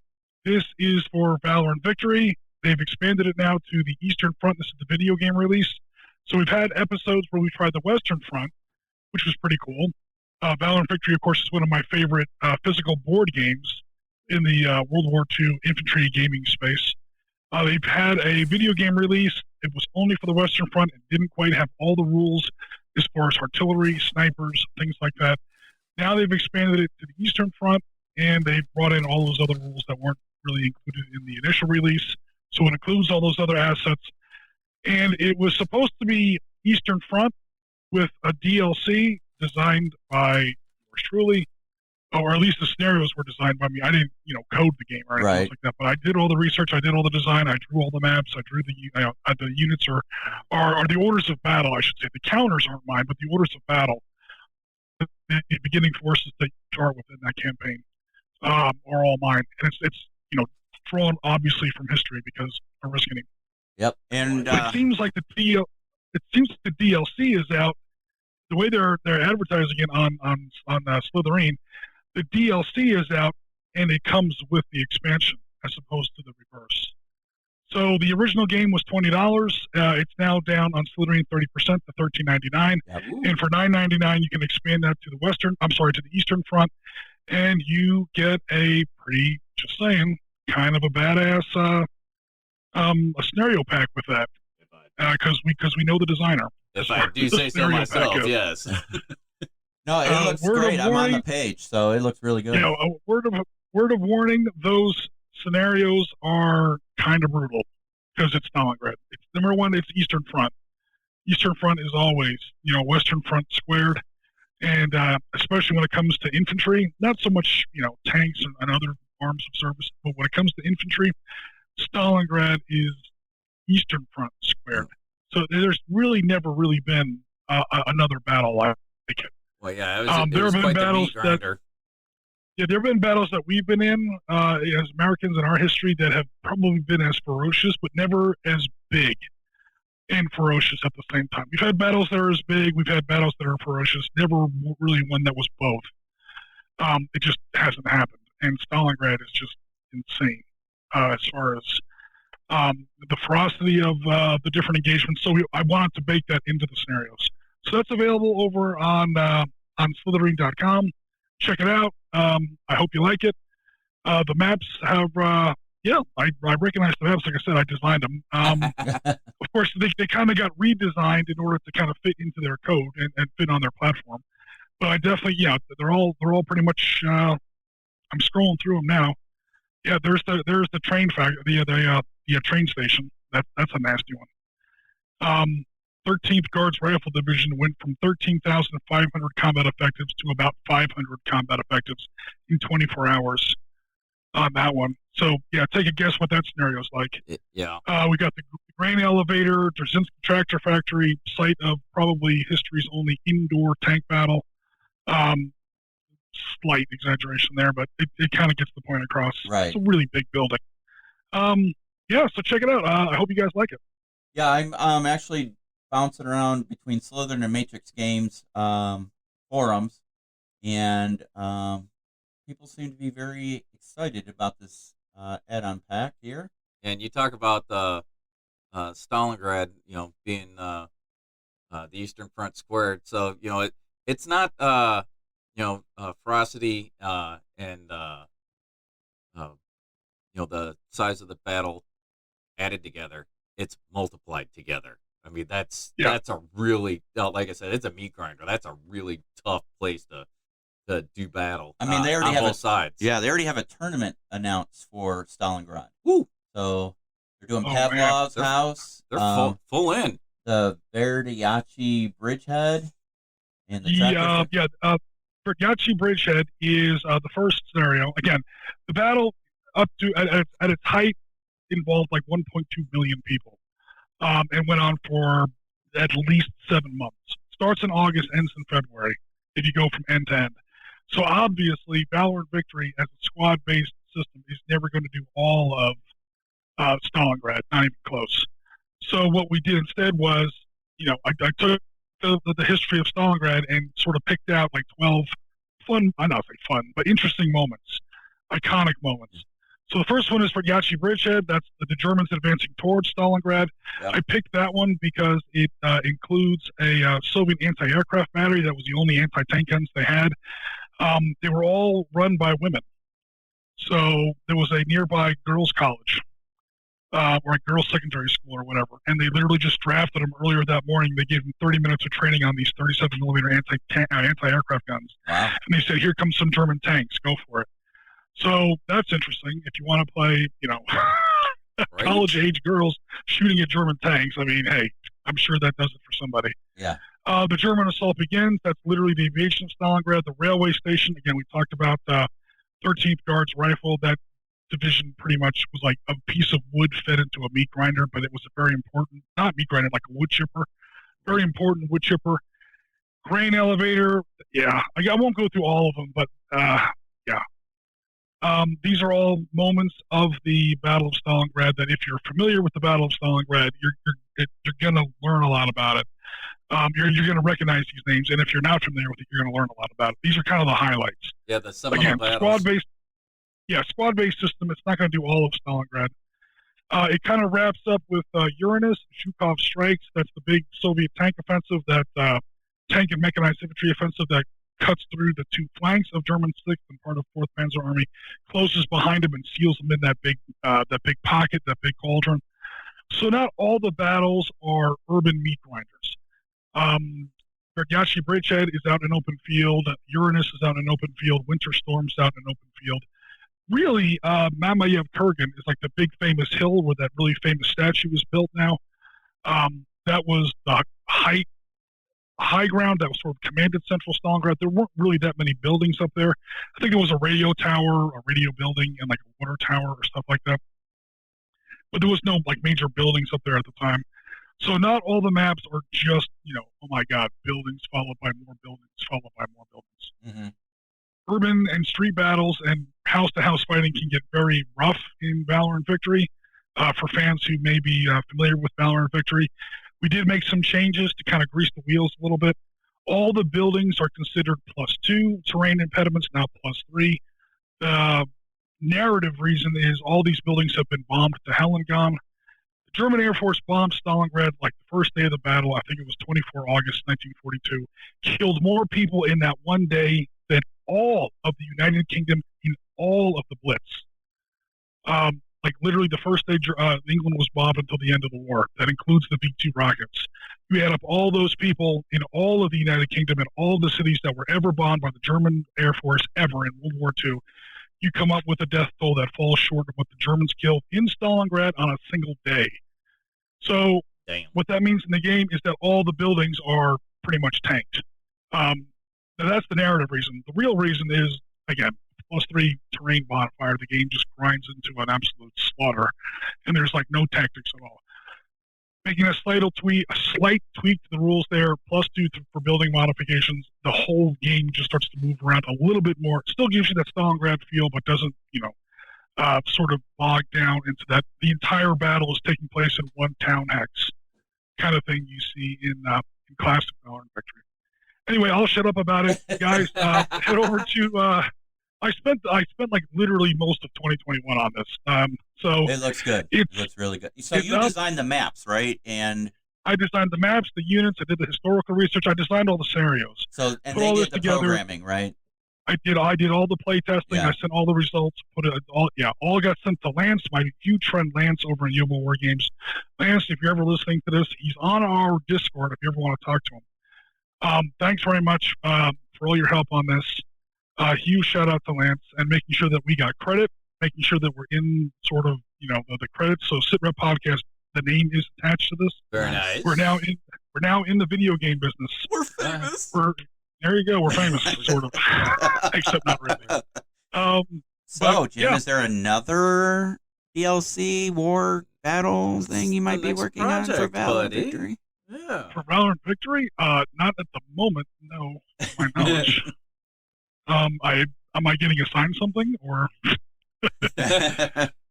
This is for Valor and Victory. They've expanded it now to the Eastern Front. This is the video game release. So we've had episodes where we tried the Western Front, which was pretty cool. Valor and Victory, of course, is one of my favorite physical board games in the World War II infantry gaming space. They've had a video game release. It was only for the Western Front and didn't quite have all the rules as far as artillery, snipers, things like that. Now they've expanded it to the Eastern Front, and they've brought in all those other rules that weren't really included in the initial release. So it includes all those other assets. And it was supposed to be Eastern Front with a DLC designed by yours truly, or at least the scenarios were designed by me. I didn't, code the game or anything like that, but I did all the research, I did all the design, I drew all the maps, I drew the units are the orders of battle, I should say. The counters aren't mine, but the orders of battle, the beginning forces that you chart within that campaign are all mine. And it's drawn obviously from history because of Risking. Yep. And it seems like the DLC is out. The way they're advertising it on Slytherin, the DLC is out and it comes with the expansion as opposed to the reverse. So the original game was $20. It's now down on Slytherin 30% to $13.99. Yep. And for $9.99, you can expand that to the Eastern Front, and you get a pretty, just saying, kind of a badass a scenario pack with that. Because we know the designer. If I do say so myself, yes. No, it looks great. I'm on the page, so it looks really good. A word of warning: those scenarios are kind of brutal because it's Stalingrad. It's number one. It's Eastern Front. Eastern Front is always, Western Front squared, And especially when it comes to infantry, not so much, tanks and other arms of service, but when it comes to infantry, Stalingrad is Eastern Front squared. So there's really never really been another battle like it. Well, yeah, it there was have been quite the battles meat grinder. there have been battles that we've been in as Americans in our history that have probably been as ferocious, but never as big and ferocious at the same time. We've had battles that are as big, we've had battles that are ferocious, never really one that was both. It just hasn't happened. And Stalingrad is just insane as far as the ferocity of the different engagements. So I wanted to bake that into the scenarios. So that's available over on Slithering.com. Check it out. I hope you like it. The maps have, I recognize the maps. Like I said, I designed them. Of course, they kind of got redesigned in order to kind of fit into their code and fit on their platform. But I definitely, they're all pretty much. I'm scrolling through them now. Yeah, there's the train factory, the train station. That's a nasty one. 13th Guards Rifle Division went from 13,500 combat effectives to about 500 combat effectives in 24 hours on that one. So, yeah, take a guess what that scenario's like. Yeah. We got the grain elevator, Dzerzhinsky Tractor Factory, site of probably history's only indoor tank battle. Slight exaggeration there, but it kind of gets the point across. Right. It's a really big building. So check it out. I hope you guys like it. Yeah, I'm actually bouncing around between Slytherin and Matrix Games forums, and people seem to be very excited about this add-on pack here. And you talk about the Stalingrad, being the Eastern Front squared. So it's not ferocity and the size of the battle added together. It's multiplied together. I mean, that's a really, like I said, it's a meat grinder. That's a really tough place to do battle. I mean, they already on have both sides. Yeah, they already have a tournament announced for Stalingrad. Woo! So they're doing Oh, Pavlov's man. house. They're full in. The Verdiachi Bridgehead and the tractor. Verdiachi Bridgehead is the first scenario. Again, the battle up to at its height involved like 1.2 million people, and went on for at least 7 months. Starts in August, ends in February. If you go from end to end, so obviously Valor and Victory as a squad-based system is never going to do all of Stalingrad, not even close. So what we did instead was, I took the history of Stalingrad and sort of picked out like 12 but interesting moments, iconic moments. So the first one is for Verdiachi Bridgehead. That's the Germans advancing towards Stalingrad. Yep. I picked that one because it includes a Soviet anti-aircraft battery. That was the only anti-tank guns they had. They were all run by women. So there was a nearby girls' college, or a girls' secondary school or whatever, and they literally just drafted them earlier that morning. They gave them 30 minutes of training on these 37-millimeter anti-aircraft guns. Wow. And they said, here comes some German tanks. Go for it. So that's interesting. If you want to play, college-age girls shooting at German tanks, I mean, hey, I'm sure that does it for somebody. Yeah. The German assault begins. That's literally the aviation of Stalingrad. The railway station, again, we talked about 13th Guards Rifle. That division pretty much was like a piece of wood fed into a meat grinder, but it was a very important, not meat grinder, like a wood chipper. Very important wood chipper. Grain elevator, yeah. I won't go through all of them, but yeah. These are all moments of the Battle of Stalingrad that if you're familiar with the Battle of Stalingrad, you're going to learn a lot about it. You're going to recognize these names, and if you're not familiar with it, you're going to learn a lot about it. These are kind of the highlights. Yeah, the seminal battles. Squad-based system. It's not going to do all of Stalingrad. It kind of wraps up with Uranus, Zhukov Strikes. That's the big Soviet tank offensive, that tank and mechanized infantry offensive that cuts through the two flanks of German 6th and part of 4th Panzer Army, closes behind them and seals them in that big pocket, that big cauldron. So not all the battles are urban meat grinders. Verdiachi Bridgehead is out in open field. Uranus is out in open field. Winter Storm's out in open field. Really, Mamayev Kurgan is like the big famous hill where that really famous statue was built now. That was the height high ground that was sort of commanded central Stalingrad. There weren't really that many buildings up there. I think it was a radio tower, a radio building, and like a water tower or stuff like that. But there was no like major buildings up there at the time. So not all the maps are just, oh my God, buildings followed by more buildings, followed by more buildings. Mm-hmm. Urban and street battles and house-to-house fighting can get very rough in Valor and Victory. For fans who may be familiar with Valor and Victory, we did make some changes to kind of grease the wheels a little bit. All the buildings are considered +2 terrain impediments, not +3. The narrative reason is all these buildings have been bombed to hell and gone. The German Air Force bombed Stalingrad like the first day of the battle. I think it was 24 August 1942. Killed more people in that one day than all of the United Kingdom in all of the Blitz. Like literally the first day England was bombed until the end of the war. That includes the V-2 rockets. You add up all those people in all of the United Kingdom and all the cities that were ever bombed by the German Air Force ever in World War II, you come up with a death toll that falls short of what the Germans killed in Stalingrad on a single day. So what that means in the game is that all the buildings are pretty much tanked. Now that's the narrative reason. The real reason is, again, +3 terrain bonfire. The game just grinds into an absolute slaughter, and there's like no tactics at all. Making a slight tweak to the rules there, +2 for building modifications. The whole game just starts to move around a little bit more. It still gives you that Stalingrad feel, but doesn't, sort of bog down into that. The entire battle is taking place in one town hex, kind of thing you see in classic Valor and Victory. Anyway, I'll shut up about it, guys. Head over to. I spent like literally most of 2021 on this. So it looks good. It looks really good. So you designed the maps, right? And I designed the maps, the units. I did the historical research. I designed all the scenarios. So and they did the programming, right? I did all the play testing. Yeah. I sent all the results. All got sent to Lance, my huge friend Lance over in EMU War Games. Lance, if you're ever listening to this, he's on our Discord. If you ever want to talk to him. Thanks very much for all your help on this. Huge shout out to Lance and making sure that we got credit, making sure that we're in sort of, the credits. So SitRep Podcast, the name is attached to this. Very nice. We're now in the video game business. We're famous. There you go. We're famous, sort of, except not really. So, Jim, is there another DLC war battle thing you might be working on for Valor and Victory? Yeah. For Valor and Victory? Not at the moment, no, to my knowledge. Am I getting assigned something or?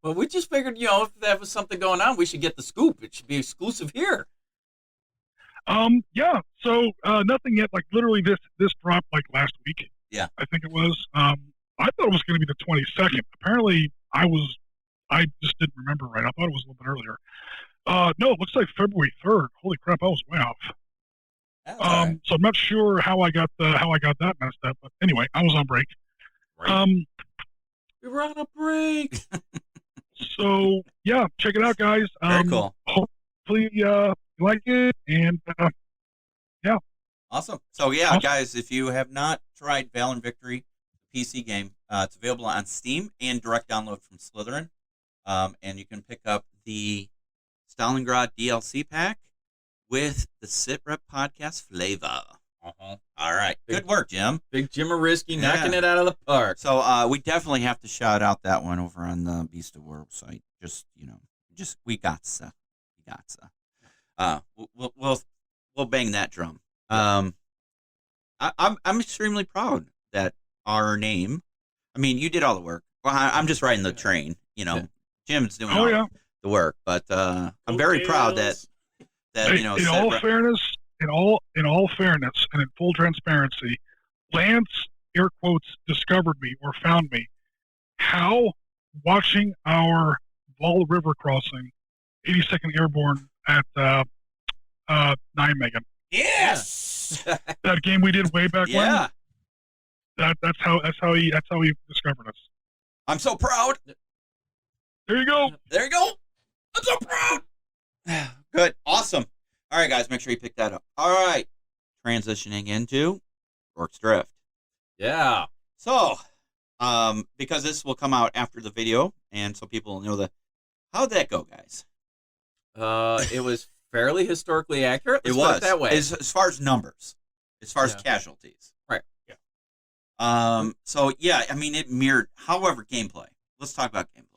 Well, we just figured, if there was something going on, we should get the scoop. It should be exclusive here. Yeah. So nothing yet. Like literally, this dropped like last week. Yeah. I think it was. I thought it was going to be the 22nd. Apparently, I just didn't remember right. I thought it was a little bit earlier. No, it looks like February 3rd. Holy crap, I was way off. Right. So I'm not sure how I got that messed up, but anyway, I was on break. Right. We were on a break. So yeah, check it out, guys. Very cool. Hopefully you like it, and yeah. Awesome. So yeah, guys, if you have not tried Valor and Victory, the PC game, it's available on Steam and direct download from Slytherin, and you can pick up the Stalingrad DLC pack with the SitRep Podcast flavor. Uh-huh. All right. Good work, Jim. Big Jim Ariski knocking it out of the park. So we definitely have to shout out that one over on the Beast of War site. We gotcha. We'll bang that drum. I'm extremely proud that our name. I mean, you did all the work. Well, I'm just riding the train. Jim's doing all the work, but I'm very proud that in all fairness and in full transparency, Lance, air quotes, discovered me or found me. How? Watching our Vol River crossing, 82nd Airborne at 9 Megan. Yes. That game we did way back when. That's how he discovered us. I'm so proud. There you go. I'm so proud. Good. Awesome. All right, guys, make sure you pick that up. All right. Transitioning into Orcs Drift. Yeah. So, because this will come out after the video, and so people will know how'd that go, guys? It was fairly historically accurate. Let's put it that way. As far as numbers, as far as casualties. Right. Yeah. So yeah, I mean, it mirrored. However, gameplay. Let's talk about gameplay.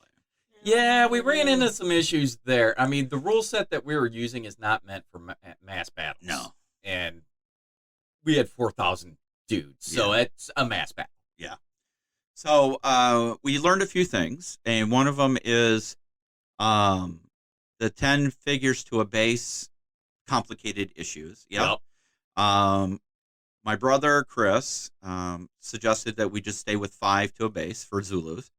Yeah, we ran into some issues there. I mean, the rule set that we were using is not meant for mass battles. No. And we had 4,000 dudes, so it's a mass battle. Yeah. So we learned a few things, and one of them is the 10 figures to a base, complicated issues. Yep. My brother, Chris, suggested that we just stay with 5 to a base for Zulus,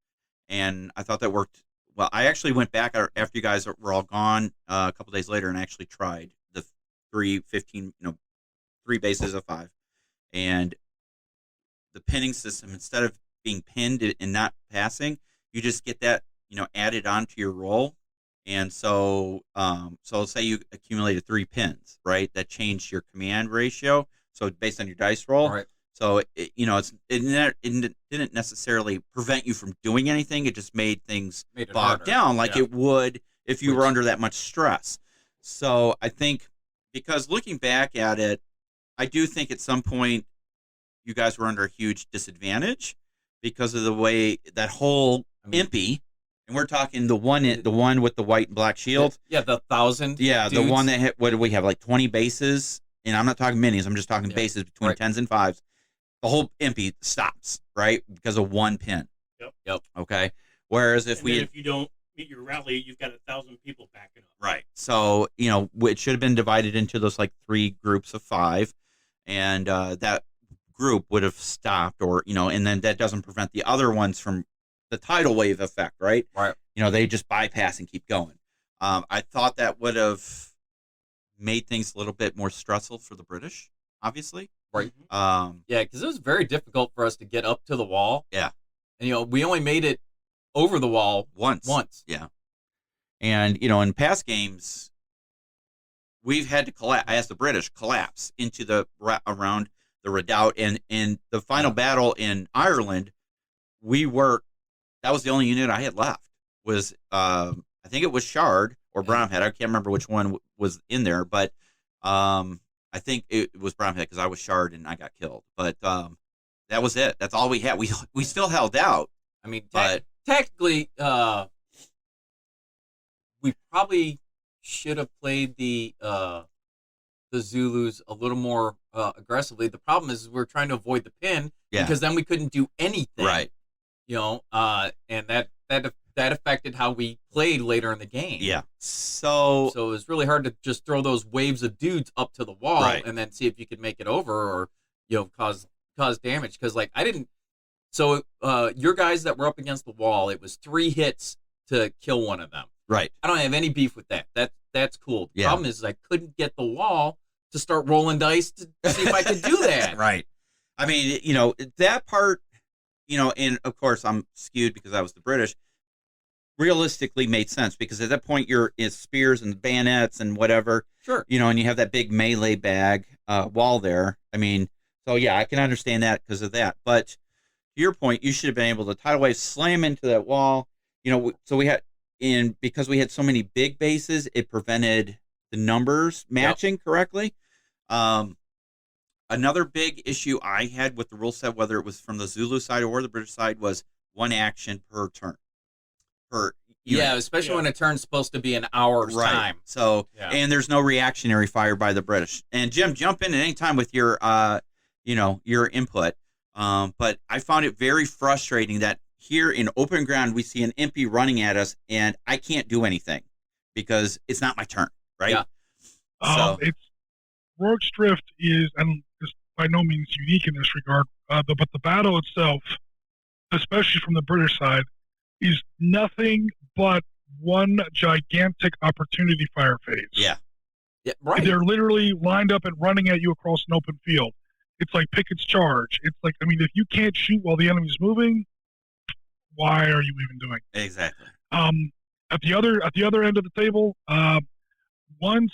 and I thought that worked. Well, I actually went back after you guys were all gone a couple days later and actually tried the 3 bases of 5. And the pinning system, instead of being pinned and not passing, you just get that, added onto your roll. And so say you accumulated 3 pins, right? That changed your command ratio. So based on your dice roll. Right. So, it didn't necessarily prevent you from doing anything. It just made things bog down like it would if you were under that much stress. So I think, because looking back at it, I do think at some point you guys were under a huge disadvantage because of the way that whole impy, and we're talking the one with the white and black shield. Yeah, the 1,000 Yeah, dudes. the one that hit, what do we have, like 20 bases? And I'm not talking minis, I'm just talking bases between 10s and 5s. The whole impy stops, right? Because of one pin. Yep. Okay. Whereas if if you don't meet your rally, you've got 1,000 people backing up. Right. So, it should have been divided into those like 3 groups of 5. And that group would have stopped, or, and then that doesn't prevent the other ones from the tidal wave effect, right? Right. They just bypass and keep going. I thought that would have made things a little bit more stressful for the British, obviously. Right. Yeah, because it was very difficult for us to get up to the wall. Yeah. And, we only made it over the wall once. Yeah. And, in past games, we've had to collapse, as the British, collapse into around the redoubt. And in the final battle in Ireland, that was the only unit I had left, was, I think it was Shard or Brownhead. I can't remember which one was in there, but I think it was Brownhead because I was Shard and I got killed. But that was it. That's all we had. We still held out. I mean, but technically, we probably should have played the Zulus a little more aggressively. The problem is we're trying to avoid the pin because then we couldn't do anything. Right. And that affected how we played later in the game. Yeah. So it was really hard to just throw those waves of dudes up to the wall and then see if you could make it over or, cause damage. Because, I didn't. So your guys that were up against the wall, it was 3 hits to kill one of them. Right. I don't have any beef with that. That's cool. The Yeah. problem is I couldn't get the wall to start rolling dice to see if I could do that. Right. I mean, that part, and of course I'm skewed because I was the British, realistically made sense because at that point it's spears and bayonets and whatever. Sure. And you have that big melee bag wall there. I mean, so yeah, I can understand that because of that. But to your point, you should have been able to tidal wave slam into that wall. So we had, because we had so many big bases, it prevented the numbers matching correctly. Another big issue I had with the rule set, whether it was from the Zulu side or the British side, was 1 action per turn. Especially when a turn's supposed to be an hour's time. So, and there's no reactionary fire by the British. And Jim, jump in at any time with your, your input. But I found it very frustrating that here in open ground, we see an impy running at us, and I can't do anything because it's not my turn, right? Yeah. Rogue's Drift is, and is by no means unique in this regard, but the battle itself, especially from the British side, is nothing but one gigantic opportunity fire phase. Yeah. Yeah, right. They're literally lined up and running at you across an open field. It's like Pickett's charge. It's like, if you can't shoot while the enemy's moving, why are you even doing it? Exactly. At the other end of the table, once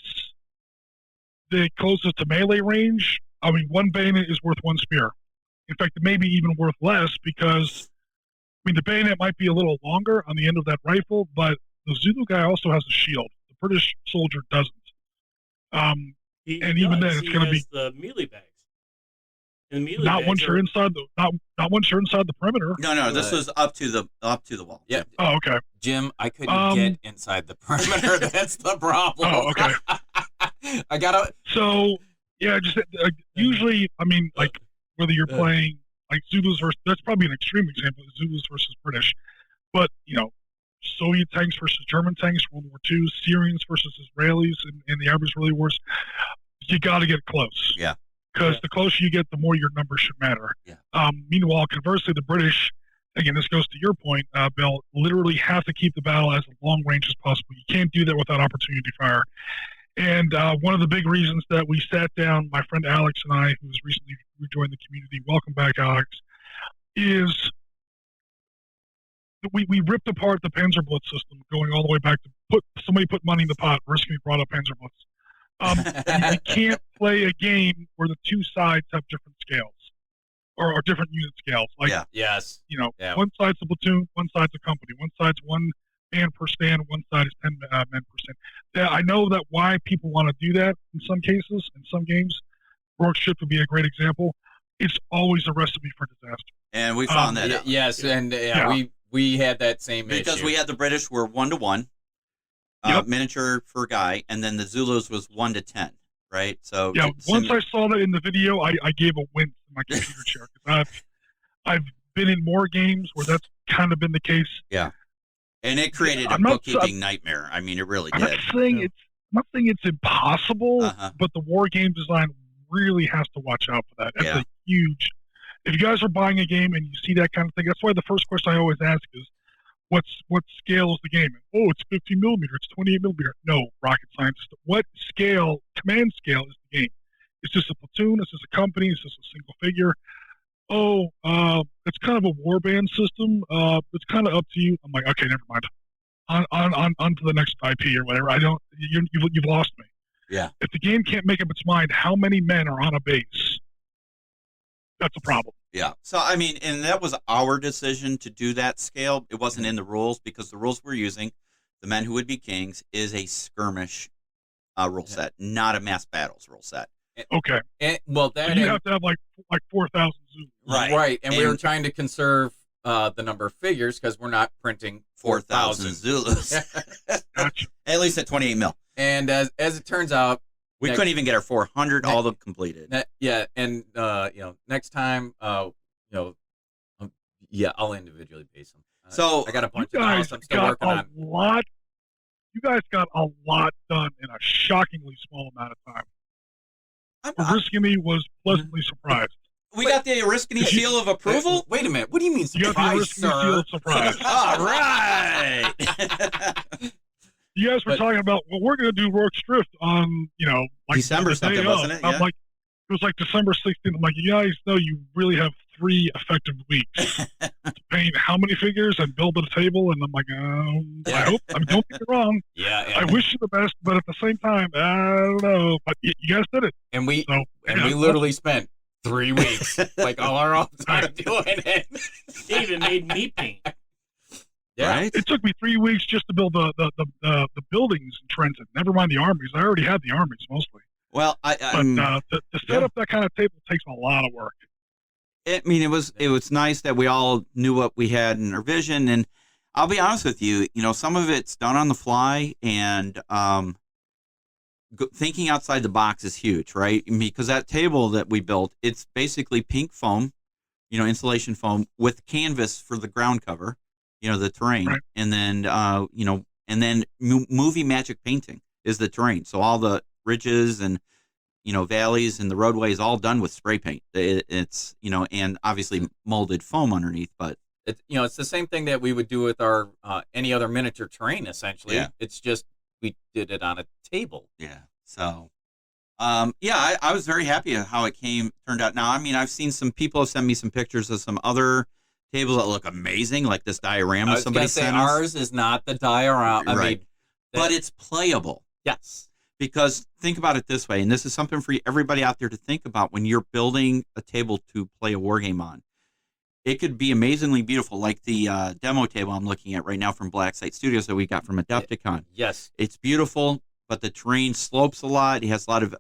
the closest to melee range, one bayonet is worth 1 spear. In fact, it may be even worth less because, the bayonet might be a little longer on the end of that rifle, but the Zulu guy also has a shield. The British soldier doesn't. And even then, it's going to be the melee bags. And the melee not bags once you're inside the not once you're inside the perimeter. No, this was up to the wall. Yeah. Oh, okay. Jim, I couldn't get inside the perimeter. That's the problem. Oh, okay. I gotta. So yeah, just usually, I mean, like whether you're playing like Zulus versus, that's probably an extreme example, Zulus versus British, but Soviet tanks versus German tanks, World War II, Syrians versus Israelis in the Arab Israeli wars, you got to get close. Yeah. Because the closer you get, the more your numbers should matter. Yeah. Meanwhile, conversely, the British, again, this goes to your point, Bill, literally have to keep the battle as long range as possible. You can't do that without opportunity fire. And one of the big reasons that we sat down, my friend Alex and I, who has recently rejoined the community, welcome back, Alex, is we ripped apart the Panzerblitz system, going all the way back to somebody put money in the pot. Risky brought up Panzerblitz. You can't play a game where the two sides have different scales or different unit scales. Like, yes, one side's a platoon, one side's a company, one side's one man per stand, one side is 10 men per stand. Yeah, I know that why people want to do that in some cases, in some games. Rourke's Ship would be a great example. It's always a recipe for disaster. And we found that out. Yes, and we had that same issue. Because we had the British were 1-to-1, miniature per guy, and then the Zulus was 1-to-10, right? So once I saw that in the video, I gave a wince in my computer chair. I've been in more games where that's kind of been the case. Yeah. And it created a bookkeeping nightmare. I mean, it really did. I'm not saying it's impossible, but the war game design really has to watch out for that. That's a huge. If you guys are buying a game and you see that kind of thing, that's why the first question I always ask is, what scale is the game? Oh, it's 50 millimeter. It's 28 millimeter. No, rocket scientist. What scale, command scale is the game? Is this a platoon? Is this a company? Is this a single figure? Oh, it's kind of a warband system. It's kind of up to you. I'm like, okay, never mind. On to the next IP or whatever. You've lost me. Yeah. If the game can't make up its mind how many men are on a base, that's a problem. Yeah. So, I mean, and that was our decision to do that scale. It wasn't in the rules because the rules we're using, the Men Who Would Be Kings, is a skirmish rule set, not a mass battles rule set. Okay. And, well, that you have to have like 4,000 Zulus. Right. And we were trying to conserve the number of figures because we're not printing 4,000 Zulus. Gotcha. At least at 28 mil. And as it turns out, we couldn't even get our 400 all the completed. Next time, I'll individually base them. So I got a bunch of house I'm still working on. You guys got a lot done in a shockingly small amount of time. Oriskany was pleasantly surprised. We got the Oriskany seal of approval? Wait a minute. What do you mean surprise, You got the Oriskany seal of surprise. All right. You guys were talking about, well, we're going to do Rourke's Drift on, like December something, wasn't it? Yeah. I'm like, it was like December 16th. I'm like, you guys know you really have 3 effective weeks to paint how many figures and build a table. And I'm like, don't get me wrong. Yeah. I wish you the best, but at the same time, I don't know. But you guys did it. And we literally spent 3 weeks, like all our own time doing it. They even made me paint. Yeah. Right? It took me 3 weeks just to build the buildings in Trenton. Never mind the armies. I already had the armies mostly. Well, to set up that kind of table takes a lot of work. I mean, it was nice that we all knew what we had in our vision, and I'll be honest with you. Some of it's done on the fly, and thinking outside the box is huge, right? Because that table that we built, it's basically pink foam, insulation foam with canvas for the ground cover, the terrain, right. And then movie magic painting is the terrain. So all the ridges and valleys and the roadways all done with spray paint. It's and obviously molded foam underneath, but it's the same thing that we would do with our any other miniature terrain. Essentially, it's just we did it on a table. Yeah. So, I was very happy at how it turned out. Now, I mean, I've seen some people send me some pictures of some other tables that look amazing, like this diorama somebody sent us. Ours is not the diorama. Right. But it's playable. Yes. Because think about it this way, and this is something for everybody out there to think about when you're building a table to play a war game on. It could be amazingly beautiful, like the demo table I'm looking at right now from Black Site Studios that we got from Adepticon. Yes. It's beautiful. but the terrain slopes a lot. It has a lot of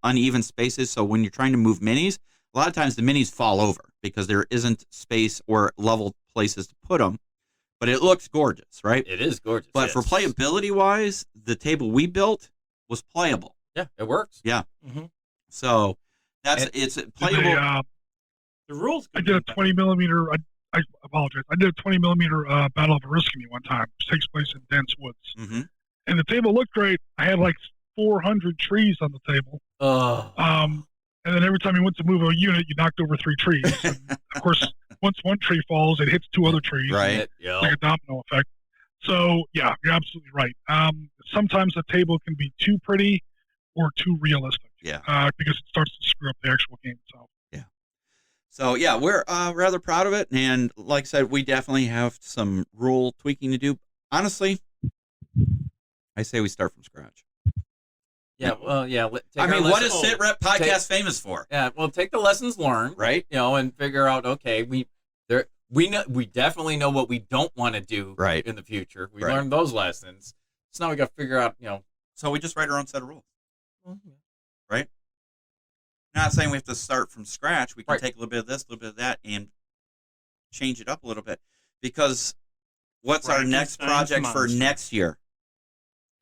uneven spaces. So when you're trying to move minis, a lot of times the minis fall over because there isn't space or level places to put them. But it looks gorgeous, right? It is gorgeous. But for playability wise, the table we built was playable. Yeah, it works. Yeah. Mm-hmm. So it's playable. The rules. I did a 20 millimeter. I apologize. I did a 20 millimeter Battle of Oriskany one time, which takes place in dense woods. Mm-hmm. And the table looked great. I had like 400 trees on the table. And then every time you went to move a unit, you knocked over 3 trees. And of course, once one tree falls, it hits 2 other trees. Right. Yep. Like a domino effect. So, yeah, you're absolutely right. Sometimes the table can be too pretty or too realistic. Yeah. Because it starts to screw up the actual game itself. Yeah. So, yeah, we're rather proud of it. And like I said, we definitely have some rule tweaking to do. Honestly, I say we start from scratch. Yeah, well, yeah. What is Sit Rep Podcast famous for? Yeah, well, take the lessons learned, right? And figure out. Okay, we definitely know what we don't want to do, right, in the future. We learned those lessons, so now we got to figure out, So we just write our own set of rules, mm-hmm. right? Not saying we have to start from scratch. We can take a little bit of this, a little bit of that, and change it up a little bit. Because what's our next project for next year?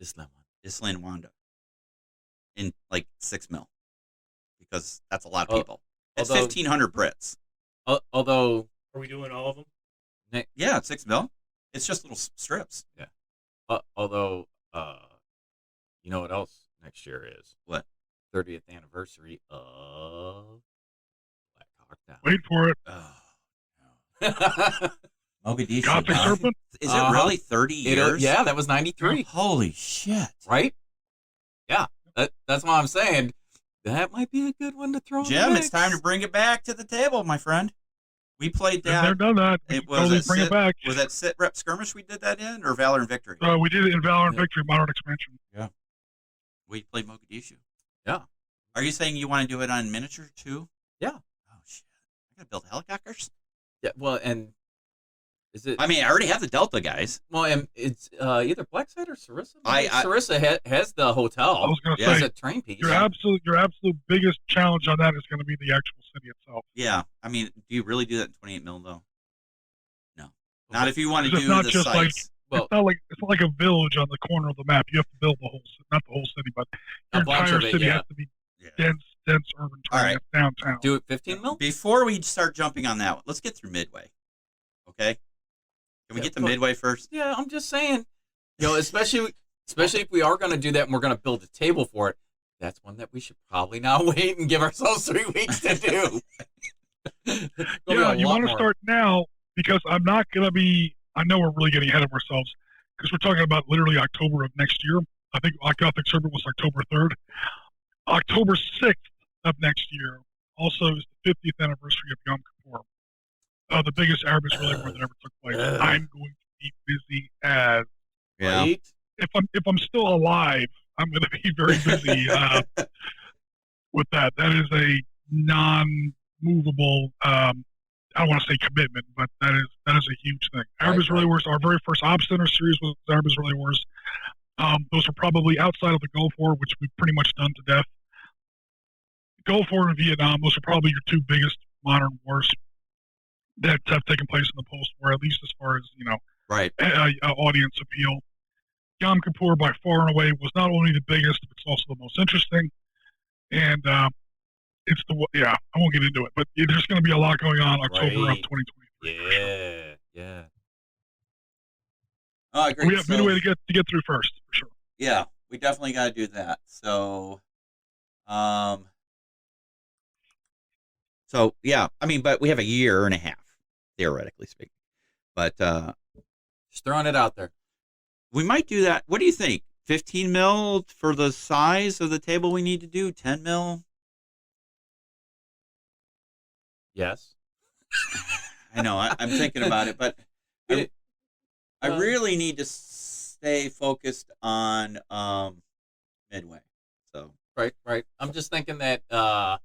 Isla Wanda. In like 6 mil, because that's a lot of people. It's 1,500 Brits. Although, are we doing all of them? Yeah, it's 6 mil. It's just little strips. Yeah. Although, you know what else next year is? What? 30th anniversary of Black Hawk Down. Wait for it. Oh, no. Mogadishu. Gothic Serpent? Is it really 30 years? Yeah, that was 93. Holy shit. Right? Yeah. That's what I'm saying. That might be a good one to throw in Jim, the it's time to bring it back to the table, my friend. We played that. They've done that. Bring it back. Was that Sit Rep Skirmish we did that in, or Valor and Victory? We did it in Valor and Victory, Modern Expansion. Yeah. We played Mogadishu. Yeah. Are you saying you want to do it on miniature, too? Yeah. Oh, shit. I got to build helicopters? Yeah, well, and is it... I already have the Delta guys. Well, and it's either Blackside or Sarissa. Sarissa has the hotel. I was going to say, a train piece. Your absolute biggest challenge on that is going to be the actual city itself. Yeah. Do you really do that in 28 mil, though? No. Not if you want to do not the just sites. It's not like a village on the corner of the map. You have to build the whole city, not the whole city, but your entire city has to be dense urban terrain downtown. Do it 15 mil? Before we start jumping on that one, let's get through Midway. Okay? Can we get to Midway first? Yeah, I'm just saying. Especially if we are going to do that and we're going to build a table for it, that's one that we should probably not wait and give ourselves 3 weeks to do. Yeah, you want to start now because I'm not going to be... I know we're really getting ahead of ourselves because we're talking about literally October of next year. I think Gothic Serpent was October 3rd. October 6th of next year also is the 50th anniversary of Yom Kippur. The biggest Arab Israeli war that ever took place. I'm going to be busy as right. If I'm still alive, I'm going to be very busy with that. That is a non-movable. I don't want to say commitment, but that is a huge thing. Arab Israeli Wars, our very first Op Center series was Arab Israeli Wars. Those are probably outside of the Gulf War, which we've pretty much done to death. Gulf War and Vietnam, those are probably your 2 biggest modern wars that have taken place in the post-war, at least as far as, audience appeal. Yom Kippur, by far and away, was not only the biggest, it's also the most interesting. And it's I won't get into it, but there's going to be a lot going on October of 2023. Yeah. We have Midway to get through first, for sure. Yeah, we definitely got to do that. So, but we have a year and a half, theoretically speaking. But just throwing it out there. We might do that. What do you think? 15 mil for the size of the table we need to do? 10 mil? Yes. I know. I'm thinking about it, but I really need to stay focused on Midway. So right. I'm just thinking that but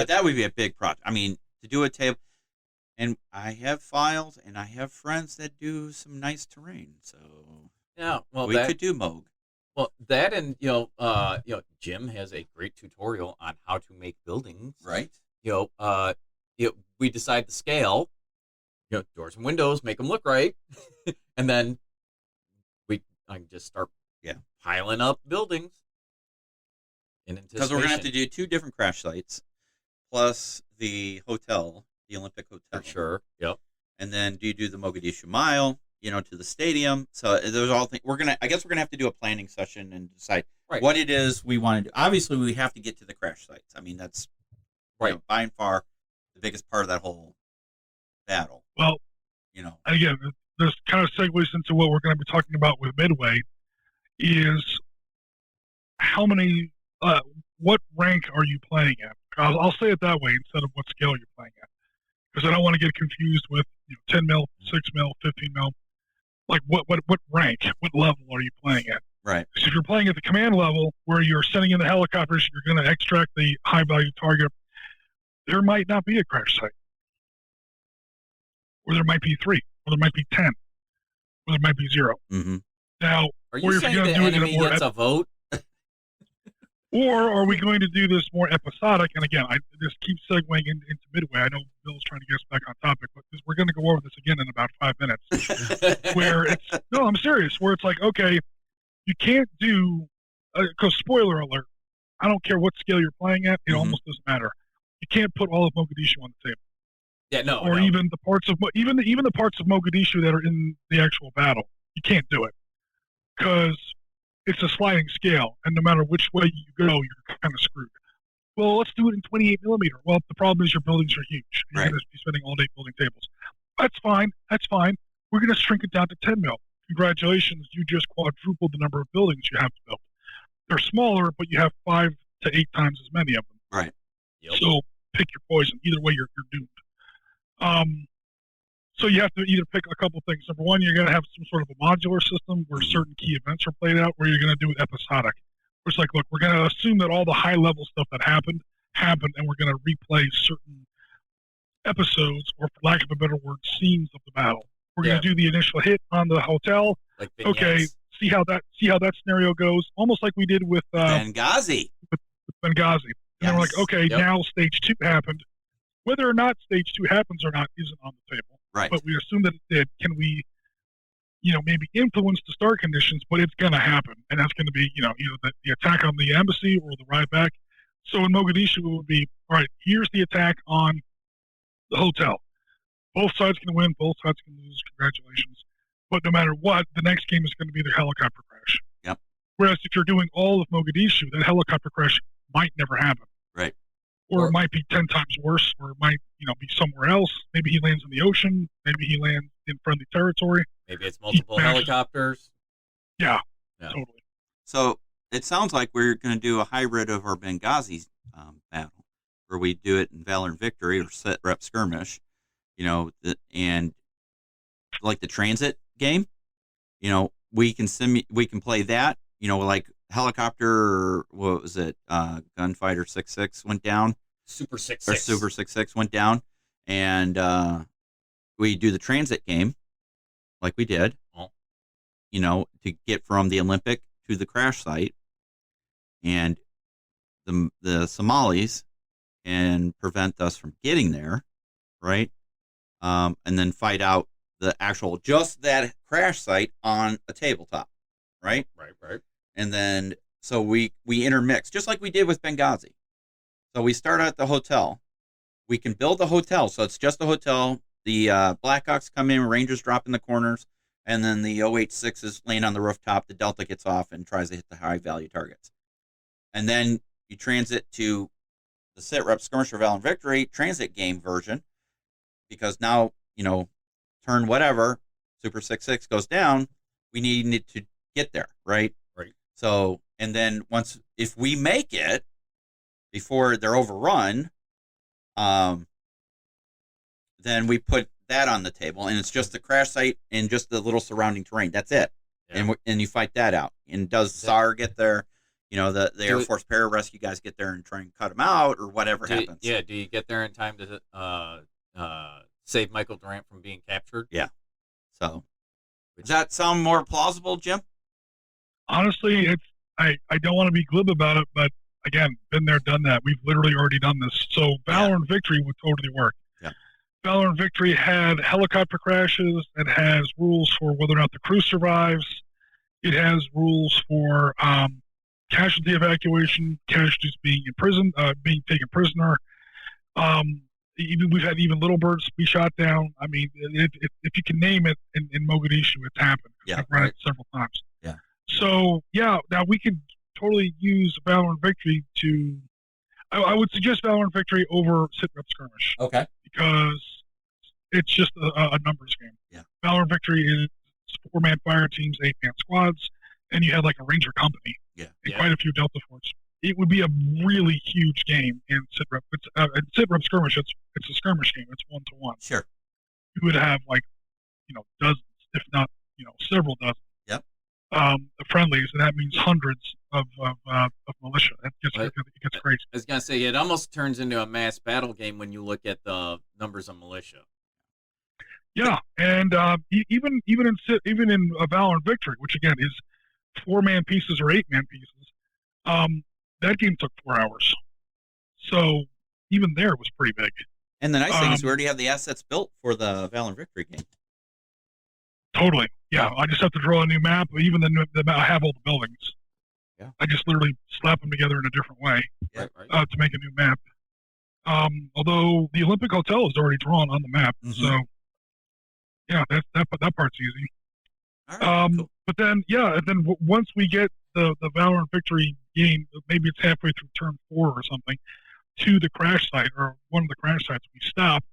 that would be a big project. To do a table, and I have files and I have friends that do some nice terrain. So yeah, well, we could do Moog. Well, that and Jim has a great tutorial on how to make buildings. Right. We decide the scale. Doors and windows, make them look right, and then I can just start piling up buildings. Because we're gonna have to do 2 different crash sites, plus the hotel, the Olympic Hotel. For sure. Yep. And then do you do the Mogadishu Mile, to the stadium? So those all things. I guess we're gonna have to do a planning session and decide what it is we want to do. Obviously, we have to get to the crash sites. I mean, that's by and far the biggest part of that whole battle. Well, again, this kind of segues into what we're going to be talking about with Midway. Is how many, what rank are you playing at? I'll say it that way instead of what scale you're playing at, because I don't want to get confused with 10 mil, 6 mil, 15 mil. Like what rank, what level are you playing at? Right. So if you're playing at the command level where you're sending in the helicopters, you're going to extract the high value target. There might not be a crash site, or there might be 3, or there might be 10, or there might be 0. Mm-hmm. Now, are you saying the enemy gets a vote? Or are we going to do this more episodic? And again, this keeps segueing into Midway. I know Bill's trying to get us back on topic, but we're going to go over this again in about 5 minutes. I'm serious. Where it's like, okay, you can't do, because spoiler alert, I don't care what scale you're playing at, it almost doesn't matter. You can't put all of Mogadishu on the table. Yeah, no. Or even the parts of even the parts of Mogadishu that are in the actual battle. You can't do it because it's a sliding scale, and no matter which way you go, you're kind of screwed. Well, let's do it in 28 millimeter. Well, the problem is your buildings are huge. You're going to be spending all day building tables. That's fine. We're going to shrink it down to 10 mil. Congratulations, you just quadrupled the number of buildings you have to build. They're smaller, but you have 5 to 8 times as many of them. Right. Yep. So pick your poison. Either way, you're doomed. So you have to either pick a couple things. Number one, you're going to have some sort of a modular system where certain key events are played out, or you're going to do it episodic. Where it's like, look, we're going to assume that all the high-level stuff that happened, and we're going to replay certain episodes, or for lack of a better word, scenes of the battle. We're going to do the initial hit on the hotel. Like okay, see how that scenario goes, almost like we did with Benghazi. With Benghazi. And then we're like, okay, now stage 2 happened. Whether or not stage 2 happens or not isn't on the table. Right. But we assume that it did. Can we, maybe influence the start conditions, but it's going to happen. And that's going to be, either the attack on the embassy or the ride back. So in Mogadishu, it would be, all right, here's the attack on the hotel. Both sides can win, both sides can lose. Congratulations. But no matter what, the next game is going to be their helicopter crash. Yep. Whereas if you're doing all of Mogadishu, that helicopter crash might never happen. Right. Or it might be 10 times worse, or it might, be somewhere else. Maybe he lands in the ocean. Maybe he lands in friendly territory. Maybe it's multiple helicopters. Yeah, totally. So it sounds like we're going to do a hybrid of our Benghazi battle, where we do it in Valor and Victory or set rep skirmish, and like the transit game, we can play that, like helicopter, what was it? Gunfighter 6.6 went down. Super 6.6. Or Super 6.6 went down. And we do the transit game like we did, to get from the Olympic to the crash site. And the Somalis can prevent us from getting there, right? And then fight out just that crash site on a tabletop, right? Right. And then, so we intermix, just like we did with Benghazi. So we start at the hotel. We can build the hotel, so it's just a hotel. The Blackhawks come in, Rangers drop in the corners, and then the 086s land on the rooftop. The Delta gets off and tries to hit the high-value targets. And then you transit to the sit-rep skirmisher Valor and Victory transit game version, because now, turn whatever, Super 6.6 goes down, we need to get there, right? Right. So, and then if we make it before they're overrun, then we put that on the table, and it's just the crash site and just the little surrounding terrain. That's it. Yeah. And you fight that out. And does SAR get there? The Air Force pararescue guys get there and try and cut them out, or whatever happens. Yeah. Do you get there in time to save Michael Durant from being captured? Yeah. So, does that sound more plausible, Jim? Honestly, I don't want to be glib about it, but again, been there, done that. We've literally already done this. So Valorant Victory would totally work. Yeah. Valorant Victory had helicopter crashes. It has rules for whether or not the crew survives. It has rules for casualty evacuation, casualties being imprisoned, being taken prisoner. Even we've had even little birds be shot down. I mean, if you can name it in Mogadishu, it's happened. Yeah, I've run it several times. Yeah. So yeah, now we could totally use Valorant Victory to. I would suggest Valorant Victory over Sit Rep Skirmish. Okay. Because it's just a numbers game. Yeah. Valorant Victory is 4-man fire teams, 8-man squads, and you had like a Ranger company. Yeah. And quite a few Delta Force. It would be a really huge game in Sit Rep. In Sit Rep Skirmish, it's a skirmish game. It's 1-to-1. Sure. You would have like, dozens, if not, several dozen. Yep. Friendlies, and that means hundreds of militia. It gets crazy. I was gonna say it almost turns into a mass battle game when you look at the numbers of militia. Yeah, and even in Valorant Victory, which again is 4-man pieces or 8-man pieces, that game took 4 hours. So even there it was pretty big. And the nice thing is we already have the assets built for the Valorant Victory game. Totally. Yeah, I just have to draw a new map. Even I have all the buildings. Yeah. I just literally slap them together in a different way to make a new map. Although the Olympic Hotel is already drawn on the map, so yeah, that part's easy. All right, cool. But then, once we get the Valorant Victory game, maybe it's halfway through turn 4 or something, to the crash site or one of the crash sites, we stop,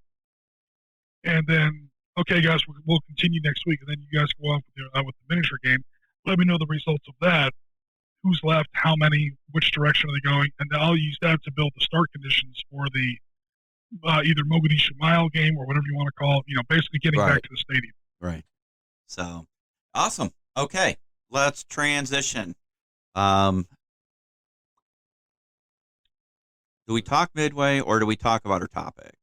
and then, okay, guys, we'll continue next week, and then you guys go off with the miniature game. Let me know the results of that. Who's left? How many? Which direction are they going? And then I'll use that to build the start conditions for the either Mogadishu Mile game or whatever you want to call it. Basically getting back to the stadium. Right. So, awesome. Okay, let's transition. Do we talk midway or do we talk about our topic?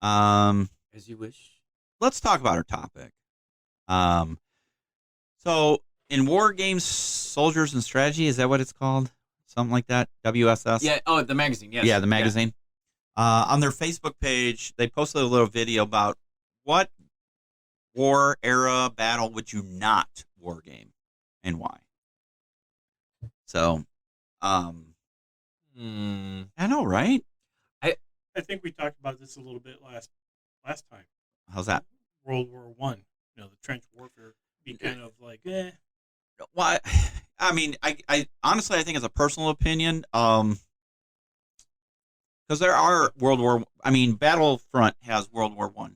As you wish. Let's talk about our topic. So in War Games, Soldiers and Strategy, is that what it's called? Something like that? WSS? Yeah. Oh, the magazine. Yes. Yeah, the magazine. Yeah. On their Facebook page, they posted a little video about what war era battle would you not war game and why. So, I know, right? I think we talked about this a little bit last time. How's that? World War I. The trench warfare be kind of like, Well, I mean, I honestly, I think it's a personal opinion. Because there are Battlefront has World War I.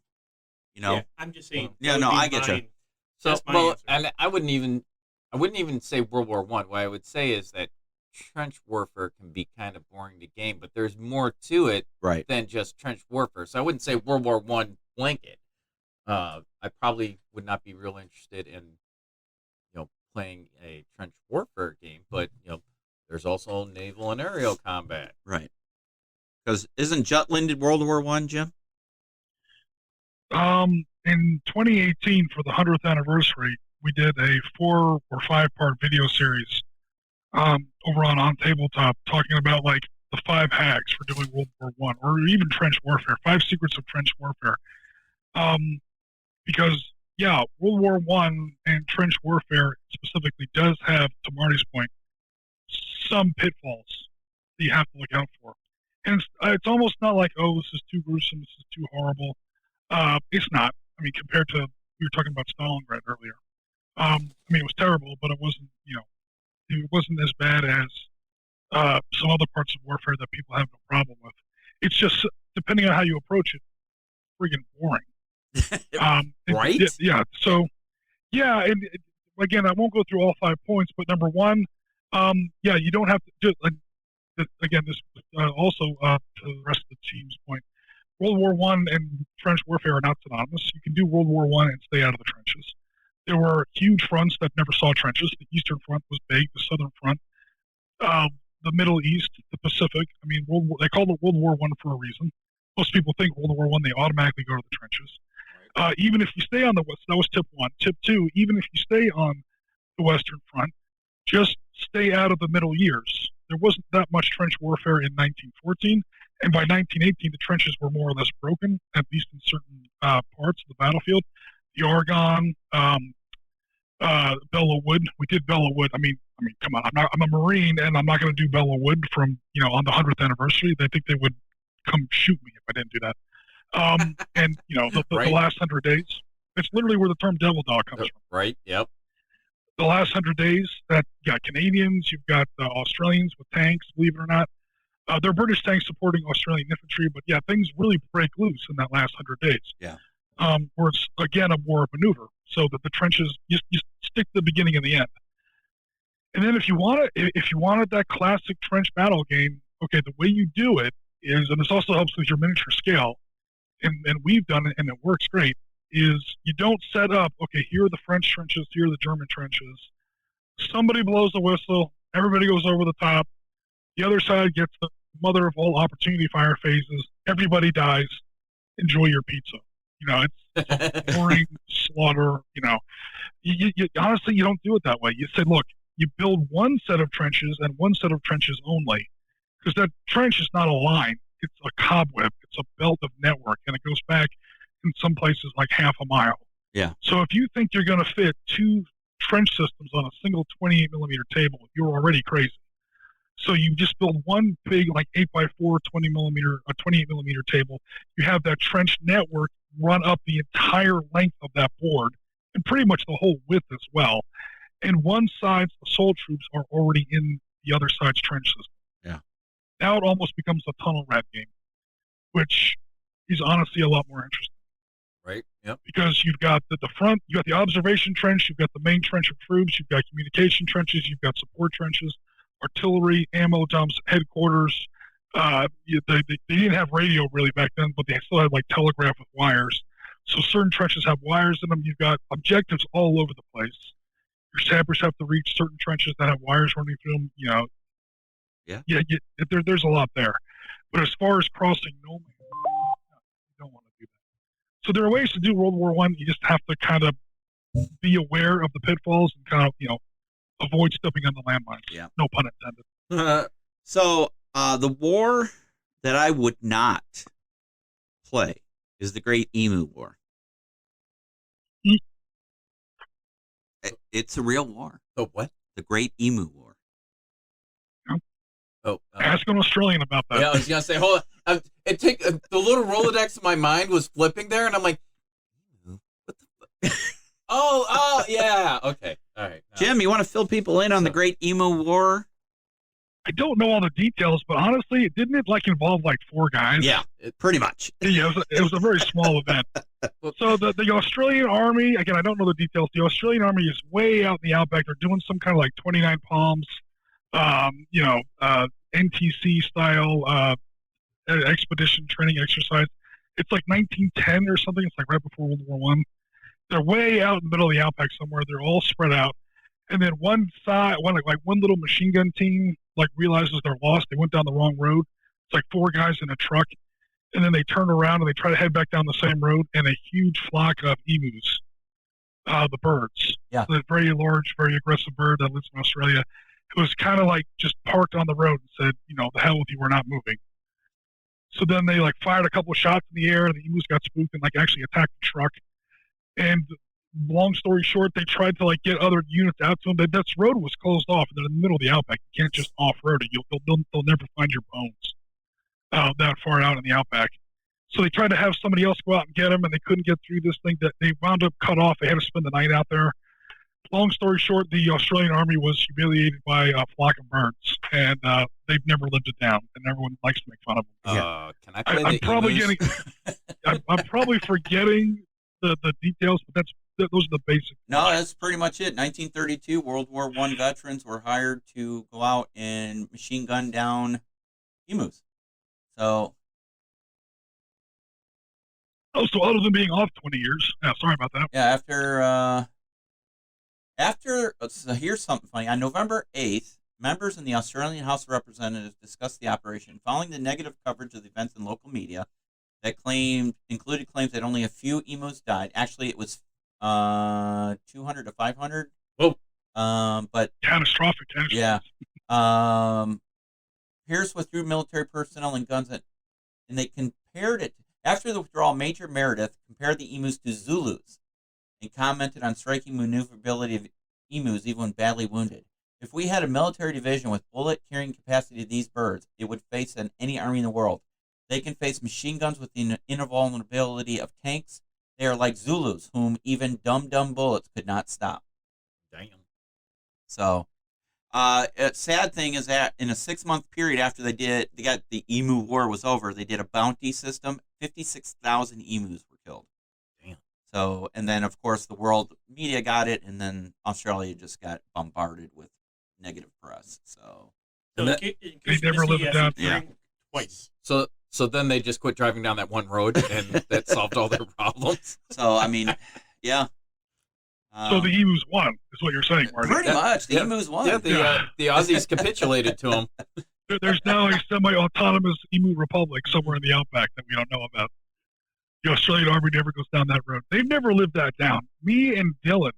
Yeah, I'm just saying. Yeah, no, I get you. So, and I wouldn't even say World War I. What I would say is that trench warfare can be kind of boring to game, but there's more to it than just trench warfare. So I wouldn't say World War I blanket. I probably would not be real interested in, playing a trench warfare game, but there's also naval and aerial combat. Right. Because isn't Jutland World War I, Jim? In 2018, for the 100th anniversary, we did a 4 or 5-part video series over on Tabletop talking about like the 5 hacks for doing World War I or even trench warfare, 5 secrets of trench warfare. Because World War I and trench warfare specifically does have, to Marty's point, some pitfalls that you have to look out for. And it's almost not like, oh, this is too gruesome, this is too horrible. It's not. I mean, compared to, we were talking about Stalingrad earlier. It was terrible, but it wasn't, it wasn't as bad as some other parts of warfare that people have no problem with. It's just, depending on how you approach it, friggin' boring. Right? Yeah. So, and again, I won't go through all 5 points, but number 1, you don't have to just, again, this also to the rest of the team's point, World War I and trench warfare are not synonymous. You can do World War I and stay out of the trenches. There were huge fronts that never saw trenches. The Eastern Front was big, the Southern Front, the Middle East, the Pacific. I mean, they called it World War I for a reason. Most people think World War I, they automatically go to the trenches. Even if you stay on the West, that was tip 1. Tip 2, even if you stay on the Western Front, just stay out of the middle years. There wasn't that much trench warfare in 1914, and by 1918, the trenches were more or less broken, at least in certain parts of the battlefield. The Argonne, Belleau Wood. We did Belleau Wood. I mean, come on. I'm a Marine, and I'm not going to do Belleau Wood from on the 100th anniversary. They think they would come shoot me if I didn't do that. And the last 100 days. It's literally where the term "devil dog" comes from. Right. Yep. The last 100 days, that you got Canadians, you've got Australians with tanks. Believe it or not, they're British tanks supporting Australian infantry. But yeah, things really break loose in that last 100 days. Yeah. Where it's again a war of maneuver. So that the trenches, you stick to the beginning and the end. And then if you wanted that classic trench battle game, okay, the way you do it is, and this also helps with your miniature scale, and we've done it, and it works great, is you don't set up, okay, here are the French trenches, here are the German trenches. Somebody blows the whistle, everybody goes over the top, the other side gets the mother of all opportunity fire phases, everybody dies, enjoy your pizza. It's boring slaughter. You honestly, you don't do it that way. You say, look, you build one set of trenches and one set of trenches only, because that trench is not a line. It's a cobweb. It's a belt of network, and it goes back in some places like half a mile. Yeah. So if you think you're going to fit two trench systems on a single 28 millimeter table, you're already crazy. So you just build one big, like 8x4, 28 millimeter table. You have that trench network run up the entire length of that board, and pretty much the whole width as well. And one side's assault troops are already in the other side's trench system. Yeah. Now it almost becomes a tunnel rat game, which is honestly a lot more interesting. Right. Yep. Because you've got the front, you've got the observation trench, you've got the main trench of troops, you've got communication trenches, you've got support trenches, artillery, ammo dumps, headquarters. They didn't have radio really back then, but they still had like telegraph with wires. So certain trenches have wires in them. You've got objectives all over the place. Your sappers have to reach certain trenches that have wires running through them. There's a lot there. But as far as crossing no man, you don't want to do that. So there are ways to do World War I. You just have to kind of be aware of the pitfalls and kind of avoid stepping on the landmines. Yeah. No pun intended. So the war that I would not play is the Great EMU War. It's a real war. The what? The Great EMU War. Ask an Australian about that. Yeah, I was gonna say, hold on. The little Rolodex in my mind was flipping there, and I'm like, what the fuck? Oh, yeah. Okay, all right. Jim, you want to fill people in on the Great EMU War? I don't know all the details, but honestly, didn't it involve like four guys? Yeah, pretty much. Yeah, it was a very small event. So the Australian Army, again, I don't know the details. The Australian Army is way out in the outback. They're doing some kind of like 29 Palms, NTC style expedition training exercise. It's like 1910 or something. It's like right before World War I. They're way out in the middle of the outback somewhere. They're all spread out. And then one little machine gun team realizes they're lost. They went down the wrong road. It's like four guys in a truck. And then they turn around and they try to head back down the same road, and a huge flock of emus, the birds. Yeah. The very large, very aggressive bird that lives in Australia. It was kind of just parked on the road and said, the hell with you, we're not moving. So then they fired a couple of shots in the air, and the emus got spooked and actually attacked the truck. And long story short, they tried to get other units out to them. That road was closed off, and they're in the middle of the outback. You can't just off-road it. They'll never find your bones that far out in the outback. So they tried to have somebody else go out and get them, and they couldn't get through this thing. That they wound up cut off. They had to spend the night out there. Long story short, the Australian Army was humiliated by a flock of birds, and they've never lived it down, and everyone likes to make fun of them. Can I play I'm probably forgetting the details, but those are the basics. No, that's pretty much it. 1932, World War I veterans were hired to go out and machine gun down emus. So other than being off 20 years, sorry about that. Yeah, so here's something funny. On November 8th, members in the Australian House of Representatives discussed the operation following the negative coverage of the events in local media that included claims that only a few emus died. Actually, it was 200 to 500. Whoa. But catastrophic. yeah. Pierce withdrew military personnel and guns, and they compared it after the withdrawal. Major Meredith compared the emus to Zulus and commented on striking maneuverability of emus even when badly wounded. If we had a military division with bullet carrying capacity of these birds, it would face any army in the world. They can face machine guns with the invulnerability of tanks. They are like Zulus, whom even dumb bullets could not stop. Damn. So, a sad thing is that in a 6-month period after they got the EMU War was over, they did a bounty system. 56,000 emus were killed. Damn. So, and then of course the world media got it, and then Australia just got bombarded with negative press. So, They never lived it down. Yeah. Twice. So then they just quit driving down that one road, and that solved all their problems. So I mean, yeah. So the emus won, is what you're saying, Marty. Pretty much, the emus won. Yeah, the Aussies capitulated to them. There's now a semi-autonomous emu republic somewhere in the outback that we don't know about. The Australian Army never goes down that road. They've never lived that down. Me and Dylan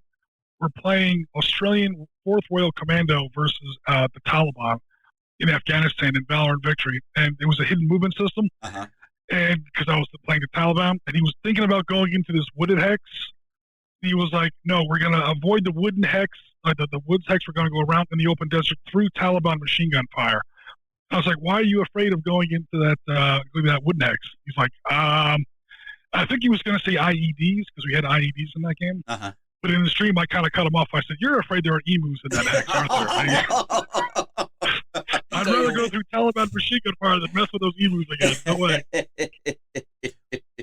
were playing Australian 4th Royal Commando versus the Taliban in Afghanistan in Valor and Victory, and it was a hidden movement system. Uh-huh. And because I was playing the Taliban, and he was thinking about going into this wooded hex. He was like, "No, we're going to avoid the wooden hex, the woods hex. We're going to go around in the open desert through Taliban machine gun fire." I was like, "Why are you afraid of going into that wooden hex?" He's like, "I think he was going to say IEDs because we had IEDs in that game." Uh-huh. But in the stream, I kind of cut him off. I said, "You're afraid there are emus in that hex, aren't there?" I'd rather go through Taliban machine gun fire than mess with those emus again. No way.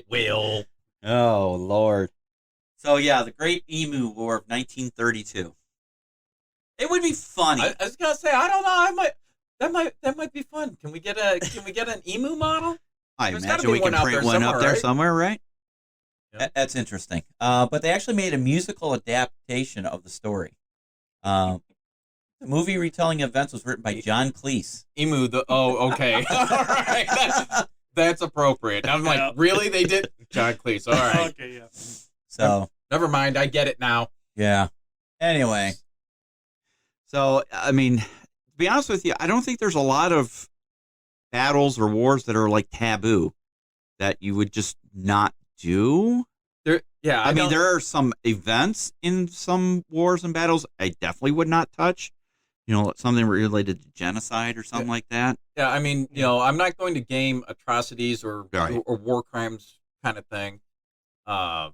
Will. Oh Lord. So yeah, the Great EMU War of 1932. It would be funny. I was gonna say, I don't know. That might be fun. Can we get an emu model? I There's imagine gotta be we can one out print there one up there right? somewhere, right? Yeah. That's interesting. But they actually made a musical adaptation of the story. The movie retelling events was written by John Cleese. Emu. Okay. All right. That's appropriate. I'm like, Yeah. really? They did John Cleese. All right. Okay, yeah. So Never mind. I get it now. yeah. Anyway, so I mean, to be honest with you, I don't think there's a lot of battles or wars that are like taboo that you would just not do. I mean, there are some events in some wars and battles I definitely would not touch. You know, something related to genocide or something like that. Yeah, I mean, I'm not going to game atrocities or war crimes kind of thing. But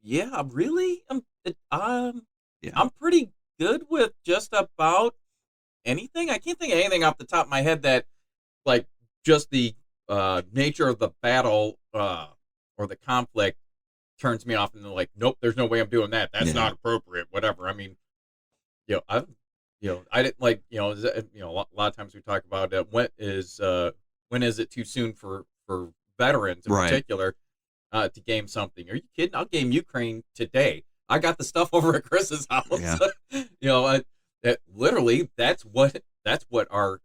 yeah, really, I'm pretty good with just about anything. I can't think of anything off the top of my head that, like, just the nature of the battle or the conflict turns me off and they're like, nope, there's no way I'm doing that. That's not appropriate. Whatever. I mean, I didn't like, a lot of times we talk about when is it too soon for veterans in particular to game something? Are you kidding? I'll game Ukraine today. I got the stuff over at Chris's house. Yeah. Literally that's what our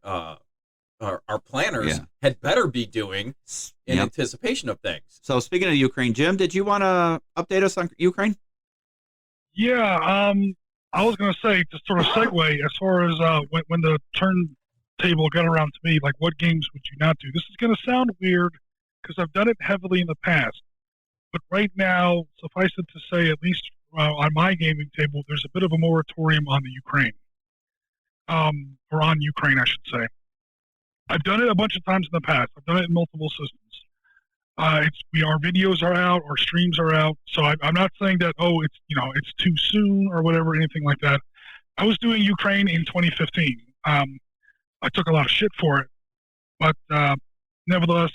planners had better be doing in anticipation of things. So speaking of Ukraine, Jim, did you want to update us on Ukraine? Yeah, I was going to say, to sort of segue, as far as when the turntable got around to me, like, what games would you not do? This is going to sound weird because I've done it heavily in the past. But right now, suffice it to say, at least on my gaming table, there's a bit of a moratorium on the Ukraine. Or on Ukraine, I should say. I've done it a bunch of times in the past. I've done it in multiple systems. Our videos are out, our streams are out. So I'm not saying that, it's too soon or whatever, anything like that. I was doing Ukraine in 2015. I took a lot of shit for it, but nevertheless,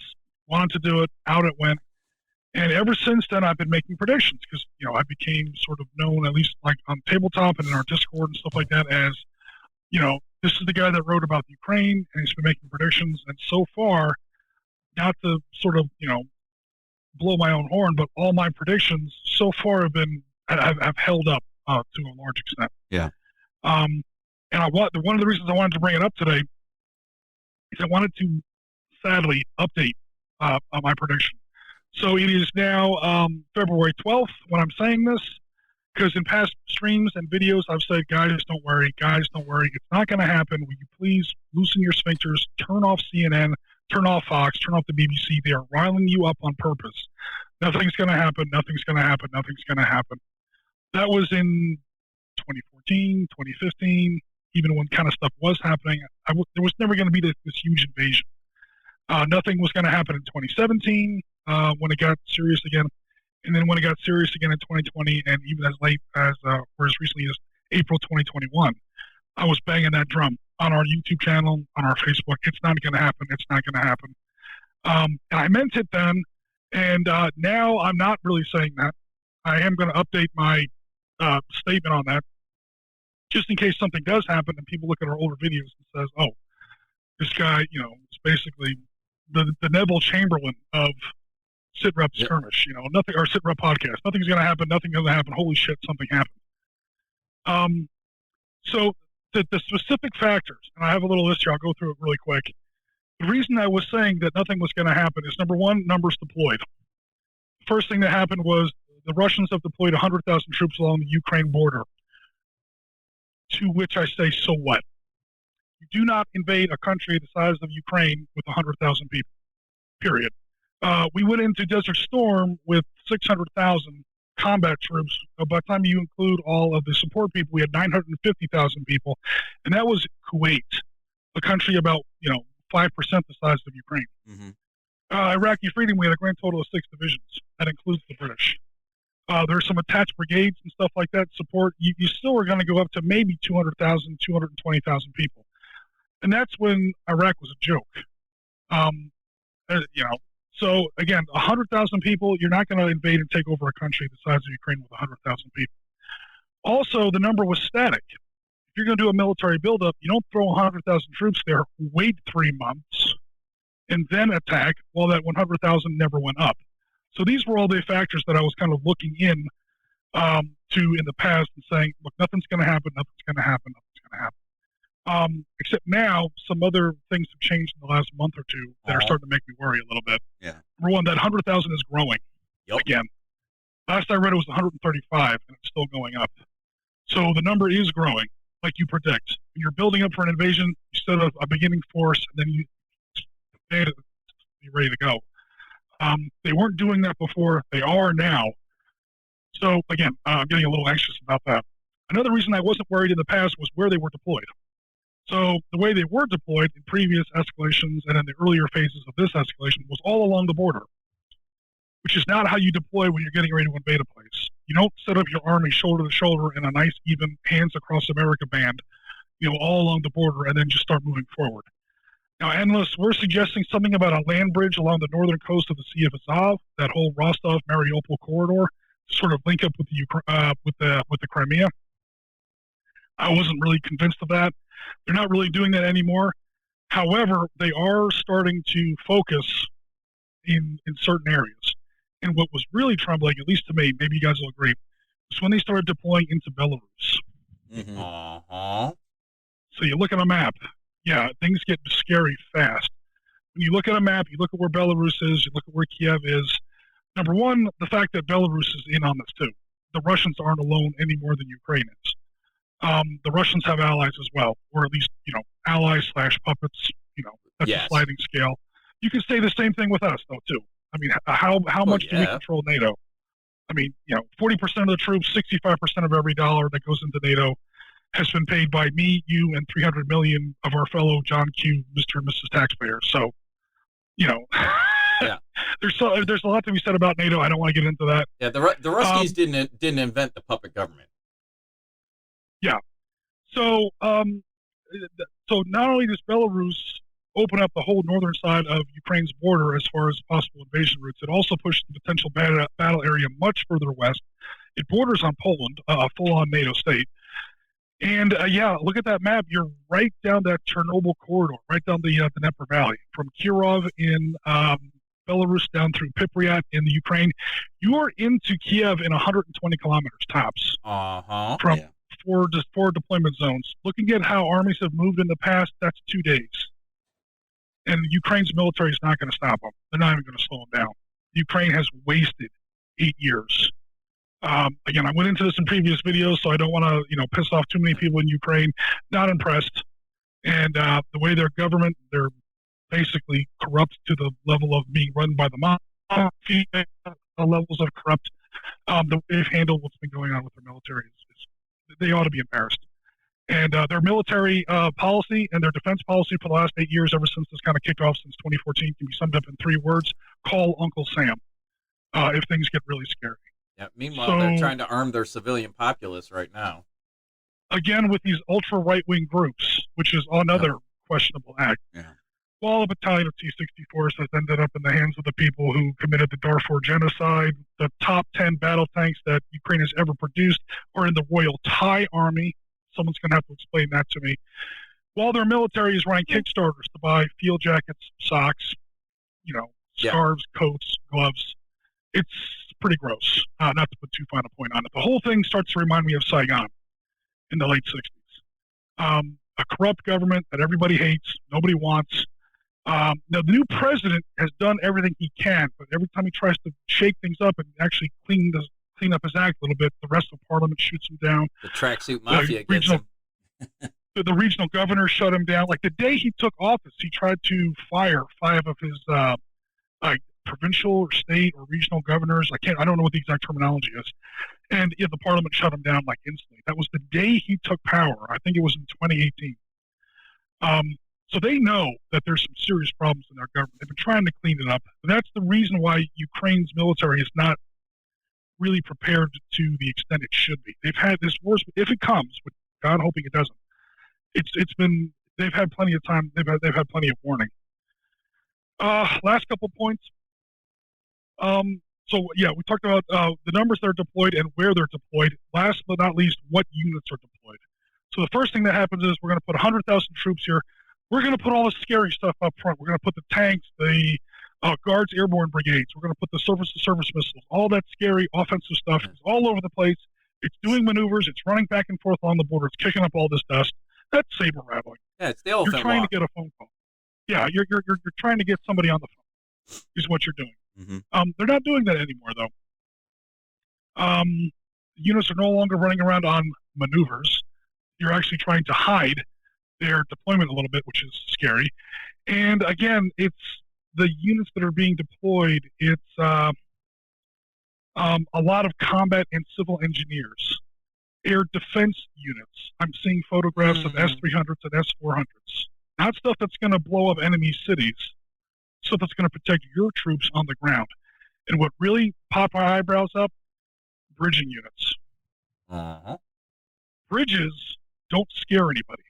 wanted to do it. Out it went. And ever since then, I've been making predictions because, I became sort of known, at least like on tabletop and in our Discord and stuff like that, as, this is the guy that wrote about Ukraine, and he's been making predictions. And so far, not to sort of, blow my own horn, but all my predictions so far have held up to a large extent. Yeah. And one of the reasons I wanted to bring it up today is I wanted to sadly update my prediction. So it is now February 12th when I'm saying this. Because in past streams and videos, I've said, guys, don't worry. It's not going to happen. Will you please loosen your sphincters, turn off CNN, turn off Fox, turn off the BBC. They are riling you up on purpose. Nothing's going to happen. That was in 2014, 2015, even when kind of stuff was happening. There was never going to be this huge invasion. Nothing was going to happen in 2017 when it got serious again. And then when it got serious again in 2020, and even as late as, or as recently as April 2021, I was banging that drum on our YouTube channel, on our Facebook. It's not going to happen. And I meant it then. And now I'm not really saying that. I am going to update my statement on that, just in case something does happen and people look at our older videos and says, oh, this guy, is basically the Neville Chamberlain of SitRep skirmish, nothing, or SitRep podcast. Nothing's going to happen. Holy shit, something happened. So the specific factors, and I have a little list here. I'll go through it really quick. The reason I was saying that nothing was going to happen is, number one, numbers deployed. The first thing that happened was the Russians have deployed 100,000 troops along the Ukraine border, to which I say, so what? You do not invade a country the size of Ukraine with 100,000 people, period. We went into Desert Storm with 600,000 combat troops. By the time you include all of the support people, we had 950,000 people, and that was Kuwait, a country about 5% the size of Ukraine. Mm-hmm. Iraqi freedom, we had a grand total of 6 divisions. That includes the British. There's some attached brigades and stuff like that support. You still are going to go up to maybe 200,000, 220,000 people, and that's when Iraq was a joke. So again, 100,000 people, you're not going to invade and take over a country the size of Ukraine with 100,000 people. Also, the number was static. If you're going to do a military buildup, you don't throw 100,000 troops there, wait 3 months, and then attack while that 100,000 never went up. So these were all the factors that I was kind of looking in to in the past and saying, look, nothing's going to happen. Except now, some other things have changed in the last month or two that are starting to make me worry a little bit. Yeah. Number one, that 100,000 is growing again. Last I read, it was 135, and it's still going up. So the number is growing, like you predict. When you're building up for an invasion, you set up a beginning force, and then you're ready to go. They weren't doing that before. They are now. So, again, I'm getting a little anxious about that. Another reason I wasn't worried in the past was where they were deployed. So the way they were deployed in previous escalations and in the earlier phases of this escalation was all along the border, which is not how you deploy when you're getting ready to invade a place. You don't set up your army shoulder to shoulder in a nice, even hands across America band, all along the border, and then just start moving forward. Now, analysts were suggesting something about a land bridge along the northern coast of the Sea of Azov, that whole Rostov-Mariupol corridor, to sort of link up with the Crimea. I wasn't really convinced of that. They're not really doing that anymore. However, they are starting to focus in certain areas. And what was really troubling, at least to me, maybe you guys will agree, was when they started deploying into Belarus. Mm-hmm. So you look at a map. Yeah, things get scary fast. When you look at a map, you look at where Belarus is, you look at where Kiev is. Number one, the fact that Belarus is in on this too. The Russians aren't alone any more than Ukraine is. The Russians have allies as well, or at least, allies/puppets, that's a sliding scale. You can say the same thing with us, though, too. I mean, how much do we control NATO? I mean, 40% of the troops, 65% of every dollar that goes into NATO has been paid by me, you, and 300 million of our fellow John Q, Mr. and Mrs. taxpayers. So, there's a lot to be said about NATO. I don't want to get into that. Yeah, the Ruskies didn't invent the puppet government. Yeah. So, so not only does Belarus open up the whole northern side of Ukraine's border as far as possible invasion routes, it also pushes the potential battle area much further west. It borders on Poland, a full-on NATO state. And, look at that map. You're right down that Chernobyl corridor, right down the Dnieper Valley, from Kirov in Belarus down through Pripyat in the Ukraine. You are into Kiev in 120 kilometers tops. From four deployment zones. Looking at how armies have moved in the past, that's 2 days. And Ukraine's military is not going to stop them. They're not even going to slow them down. Ukraine has wasted 8 years. Again, I went into this in previous videos, so I don't want to, piss off too many people in Ukraine. Not impressed. And the way their government, they're basically corrupt to the level of being run by the mafia levels of corrupt. The way they've handled what's been going on with their military is they ought to be embarrassed. And their military policy and their defense policy for the last 8 years, ever since this kind of kicked off since 2014, can be summed up in 3 words: call Uncle Sam if things get really scary. Yeah. Meanwhile, they're trying to arm their civilian populace right now. Again, with these ultra right-wing groups, which is another questionable act. Yeah. Well, a battalion of T-64s has ended up in the hands of the people who committed the Darfur genocide. The top 10 battle tanks that Ukraine has ever produced are in the Royal Thai Army. Someone's going to have to explain that to me. While their military is running Kickstarters to buy field jackets, socks, scarves, coats, gloves. It's pretty gross, not to put too fine a point on it. The whole thing starts to remind me of Saigon in the late 60s. A corrupt government that everybody hates, nobody wants. Now, the new president has done everything he can, but every time he tries to shake things up and actually clean up his act a little bit, the rest of Parliament shoots him down. The tracksuit mafia gets him. The regional governor shut him down. Like the day he took office, he tried to fire 5 of his provincial or state or regional governors. I don't know what the exact terminology is. And the Parliament shut him down like instantly. That was the day he took power. I think it was in 2018. So they know that there's some serious problems in their government. They've been trying to clean it up. But that's the reason why Ukraine's military is not really prepared to the extent it should be. They've had this war, if it comes, but God hoping it doesn't. They've had plenty of time. They've had plenty of warning. Last couple points. We talked about the numbers that are deployed and where they're deployed. Last but not least, what units are deployed. So the first thing that happens is we're going to put 100,000 troops here. We're going to put all the scary stuff up front. We're going to put the tanks, the Guards Airborne Brigades. We're going to put the surface-to-surface missiles. All that scary offensive stuff is all over the place. It's doing maneuvers. It's running back and forth along the border. It's kicking up all this dust. That's saber rattling. Yeah, it's the elephant You're trying walk. to get a phone call. Yeah, you're trying to get somebody on the phone. Is what you're doing. Mm-hmm. They're not doing that anymore, though. Units are no longer running around on maneuvers. You're actually trying to hide their deployment a little bit, which is scary. And again, it's the units that are being deployed. It's a lot of combat and civil engineers, air defense units. I'm seeing photographs of S-300s and S-400s. Not stuff that's going to blow up enemy cities. Stuff that's going to protect your troops on the ground. And what really popped my eyebrows up, bridging units. Uh-huh. Bridges don't scare anybody.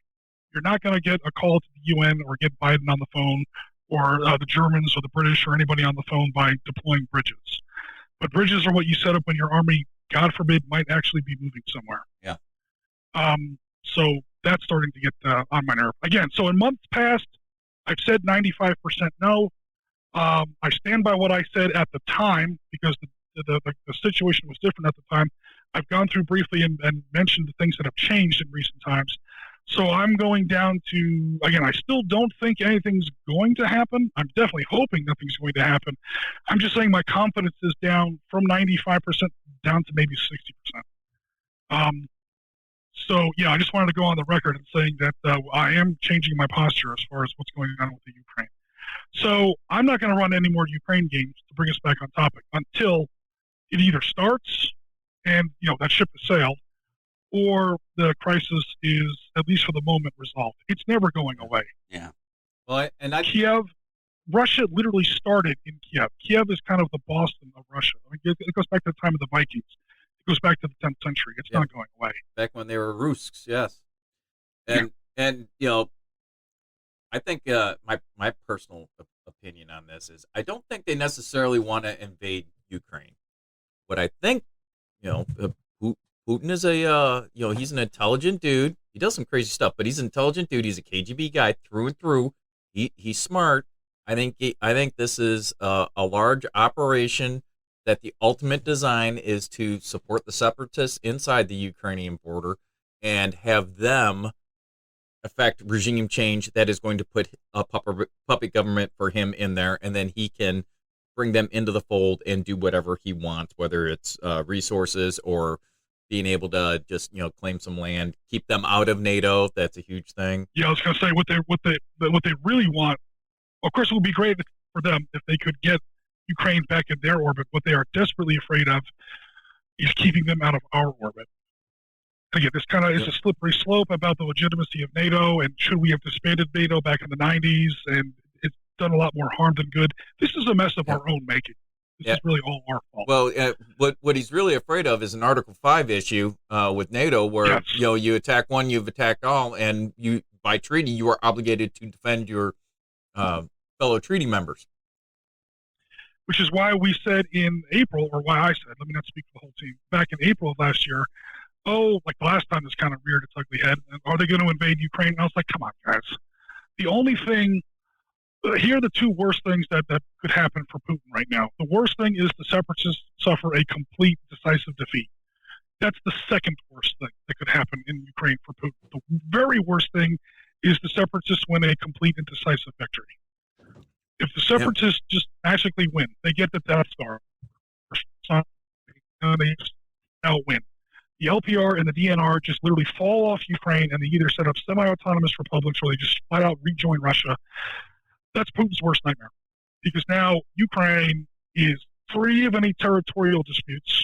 You're not going to get a call to the UN or get Biden on the phone or the Germans or the British or anybody on the phone by deploying bridges. But bridges are what you set up when your army, God forbid, might actually be moving somewhere. Yeah. So that's starting to get on my nerve. Again, so in months past, I've said 95% no. I stand by what I said at the time because the situation was different at the time. I've gone through briefly and mentioned the things that have changed in recent times. So I'm going down to, again, I still don't think anything's going to happen. I'm definitely hoping nothing's going to happen. I'm just saying my confidence is down from 95% down to maybe 60%. So, yeah, I just wanted to go on the record and saying that I am changing my posture as far as what's going on with the Ukraine. So I'm not going to run any more Ukraine games to bring us back on topic until it either starts and, that ship has sailed, or the crisis is, at least for the moment, resolved. It's never going away. Yeah. Well, Kiev, Russia literally started in Kiev. Kiev is kind of the Boston of Russia. I mean, it goes back to the time of the Vikings. It goes back to the 10th century. It's not going away. Back when they were Rusks, yes. And I think my personal opinion on this is I don't think they necessarily want to invade Ukraine. What I think, Putin is he's an intelligent dude. He does some crazy stuff, but he's an intelligent dude. He's a KGB guy through and through. He's smart. I think this is a large operation that the ultimate design is to support the separatists inside the Ukrainian border and have them affect regime change that is going to put a puppet government for him in there, and then he can bring them into the fold and do whatever he wants, whether it's resources or being able to just claim some land, keep them out of NATO. That's a huge thing. Yeah, I was going to say what they really want. Of course, it would be great for them if they could get Ukraine back in their orbit. What they are desperately afraid of is keeping them out of our orbit. Again, this kind of is a slippery slope about the legitimacy of NATO, and should we have disbanded NATO back in the 90s, and it's done a lot more harm than good. This is a mess of our own making. This is really all our fault. Well, what he's really afraid of is an Article 5 issue with NATO, where you attack one, you've attacked all, and you by treaty you are obligated to defend your fellow treaty members. Which is why we said in April, or why I said, let me not speak for the whole team, back in April of last year, like the last time this kind of reared its ugly head, are they going to invade Ukraine? And I was like, come on, guys. The only thing, here are the two worst things that could happen for Putin right now. The worst thing is the separatists suffer a complete decisive defeat. That's the second worst thing that could happen in Ukraine for Putin. The very worst thing is the separatists win a complete and decisive victory. If the separatists just magically win, they get the Death Star, and they now win. The LPR and the DNR just literally fall off Ukraine, and they either set up semi-autonomous republics or they just flat out rejoin Russia. That's Putin's worst nightmare, because now Ukraine is free of any territorial disputes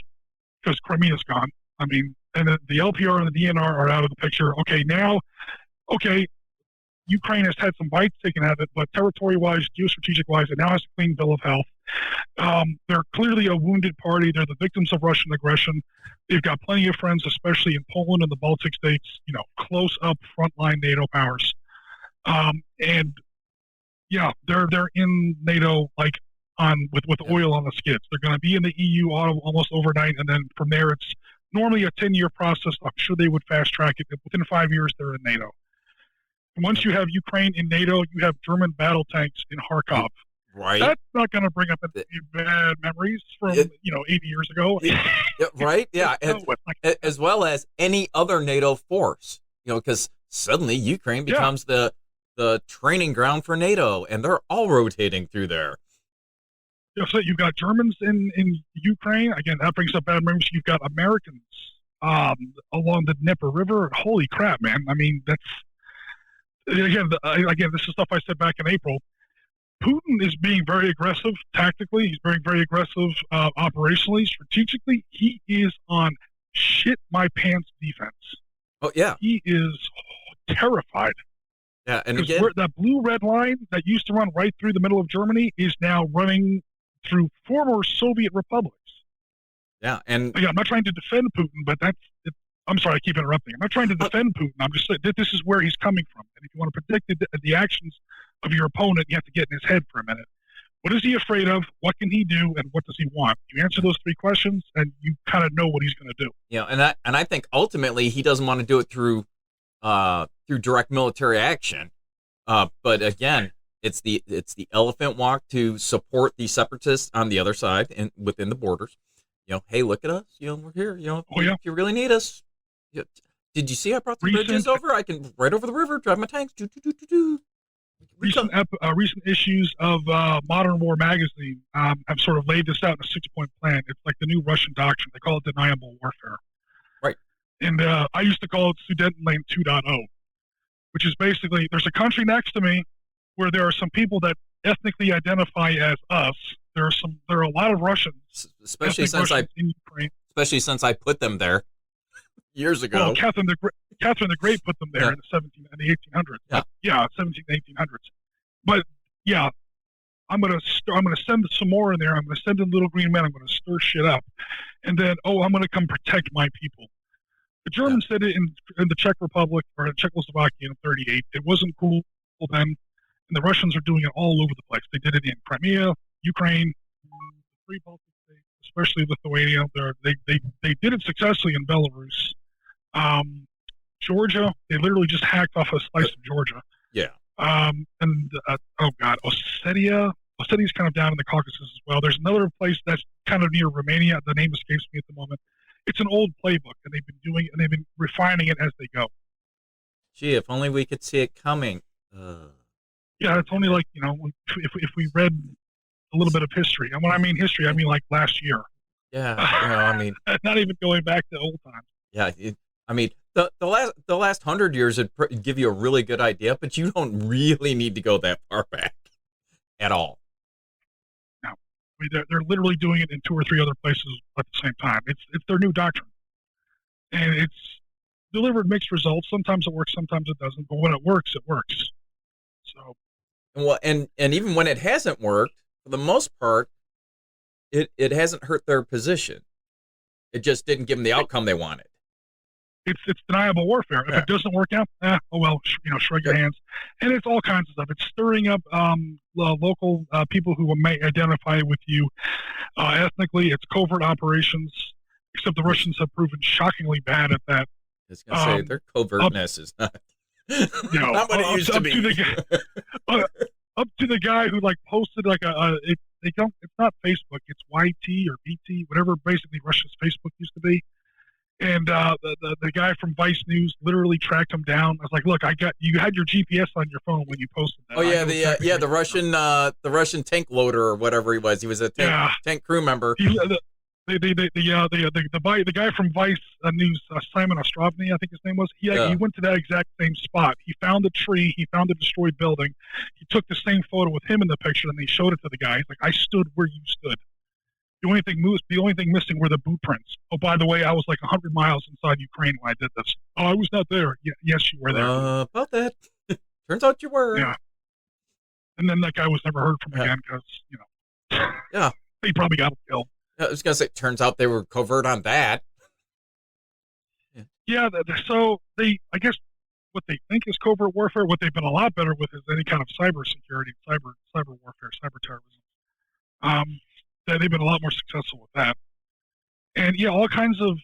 because Crimea's gone. I mean, and the LPR and the DNR are out of the picture. Ukraine has had some bites taken out of it, but territory-wise, geostrategic-wise, it now has a clean bill of health. They're clearly a wounded party. They're the victims of Russian aggression. They've got plenty of friends, especially in Poland and the Baltic states, close-up frontline NATO powers. They're in NATO with oil on the skids. They're going to be in the EU almost overnight, and then from there it's normally a 10-year process. I'm sure they would fast-track it. Within 5 years, they're in NATO. And once you have Ukraine in NATO, you have German battle tanks in Kharkov. Right. That's not going to bring up any bad memories from 80 years ago. Right. Yeah. As well as any other NATO force. Because suddenly Ukraine becomes the training ground for NATO, and they're all rotating through there. So you've got Germans in Ukraine. Again, that brings up bad memories. You've got Americans along the Dnieper River. Holy crap, man! I mean, that's. Again, this is stuff I said back in April. Putin is being very aggressive tactically. He's being very aggressive operationally, strategically. He is on shit my pants defense. Oh, yeah. He is terrified. Yeah, and again, that blue-red line that used to run right through the middle of Germany is now running through former Soviet republics. Yeah, and again, I'm not trying to defend Putin, but I'm sorry, I keep interrupting. I'm not trying to defend Putin. I'm just saying that this is where he's coming from. And if you want to predict the actions of your opponent, you have to get in his head for a minute. What is he afraid of? What can he do? And what does he want? You answer those three questions, and you kind of know what he's going to do. And I think ultimately he doesn't want to do it through direct military action. But again, it's the elephant walk to support the separatists on the other side and within the borders. Hey, look at us. We're here. If you really need us. Did you see I brought the bridges over? I can right over the river, drive my tanks. Recent issues of Modern War magazine have sort of laid this out in a 6-point plan. It's like the new Russian doctrine. They call it deniable warfare. Right. And I used to call it Sudetenland 2.0, which is basically there's a country next to me where there are some people that ethnically identify as us. There are a lot of Russians, especially since I put them there years ago. Well, Catherine the Great put them there in the 1800s. 17 1800s. But I'm gonna send some more in there. I'm gonna send in little green men. I'm gonna stir shit up, and then I'm gonna come protect my people. The Germans did it in the Czech Republic or in Czechoslovakia in '38. It wasn't cool then, and the Russians are doing it all over the place. They did it in Crimea, Ukraine, the three Baltic states, especially Lithuania. They did it successfully in Belarus. Georgia, they literally just hacked off a slice of Georgia. Yeah. Ossetia. Ossetia's kind of down in the Caucasus as well. There's another place that's kind of near Romania. The name escapes me at the moment. It's an old playbook, and they've been doing it, and they've been refining it as they go. Gee, if only we could see it coming. Yeah, it's only like, if we read a little bit of history. And when I mean history, I mean like last year. Yeah, I mean, not even going back to old times. Yeah, I mean, the last 100 years would give you a really good idea, but you don't really need to go that far back at all. No, I mean, they're literally doing it in 2 or 3 other places at the same time. It's their new doctrine, and it's delivered mixed results. Sometimes it works, sometimes it doesn't. But when it works, it works. So, well, and even when it hasn't worked, for the most part, it hasn't hurt their position. It just didn't give them the outcome they wanted. It's deniable warfare. If it doesn't work out, oh well, shrug your hands. And it's all kinds of stuff. It's stirring up local people who may identify with you ethnically. It's covert operations, except the Russians have proven shockingly bad at that. I was going to say, their covertness is not, not what it used to be. Up to the guy who posted it's not Facebook, it's YT or BT, whatever basically Russia's Facebook used to be. And the guy from Vice News literally tracked him down. I was like, look, you had your GPS on your phone when you posted that. Oh yeah, the Russian tank loader or whatever he was. He was a tank crew member. The guy from Vice News, Simon Ostrovny, I think his name was. He went to that exact same spot. He found a tree. He found a destroyed building. He took the same photo with him in the picture, and he showed it to the guy. He's like, I stood where you stood. The only thing missing were the boot prints. Oh, by the way, I was 100 miles inside Ukraine when I did this. Oh, I was not there. Yes, you were there. About that. Turns out you were. Yeah. And then that guy was never heard from again because, yeah, he probably got killed. I was going to say, turns out they were covert on that. Yeah, so I guess what they think is covert warfare, what they've been a lot better with is any kind of cyber security, cyber warfare, cyber terrorism. They've been a lot more successful with that. And yeah, all kinds of,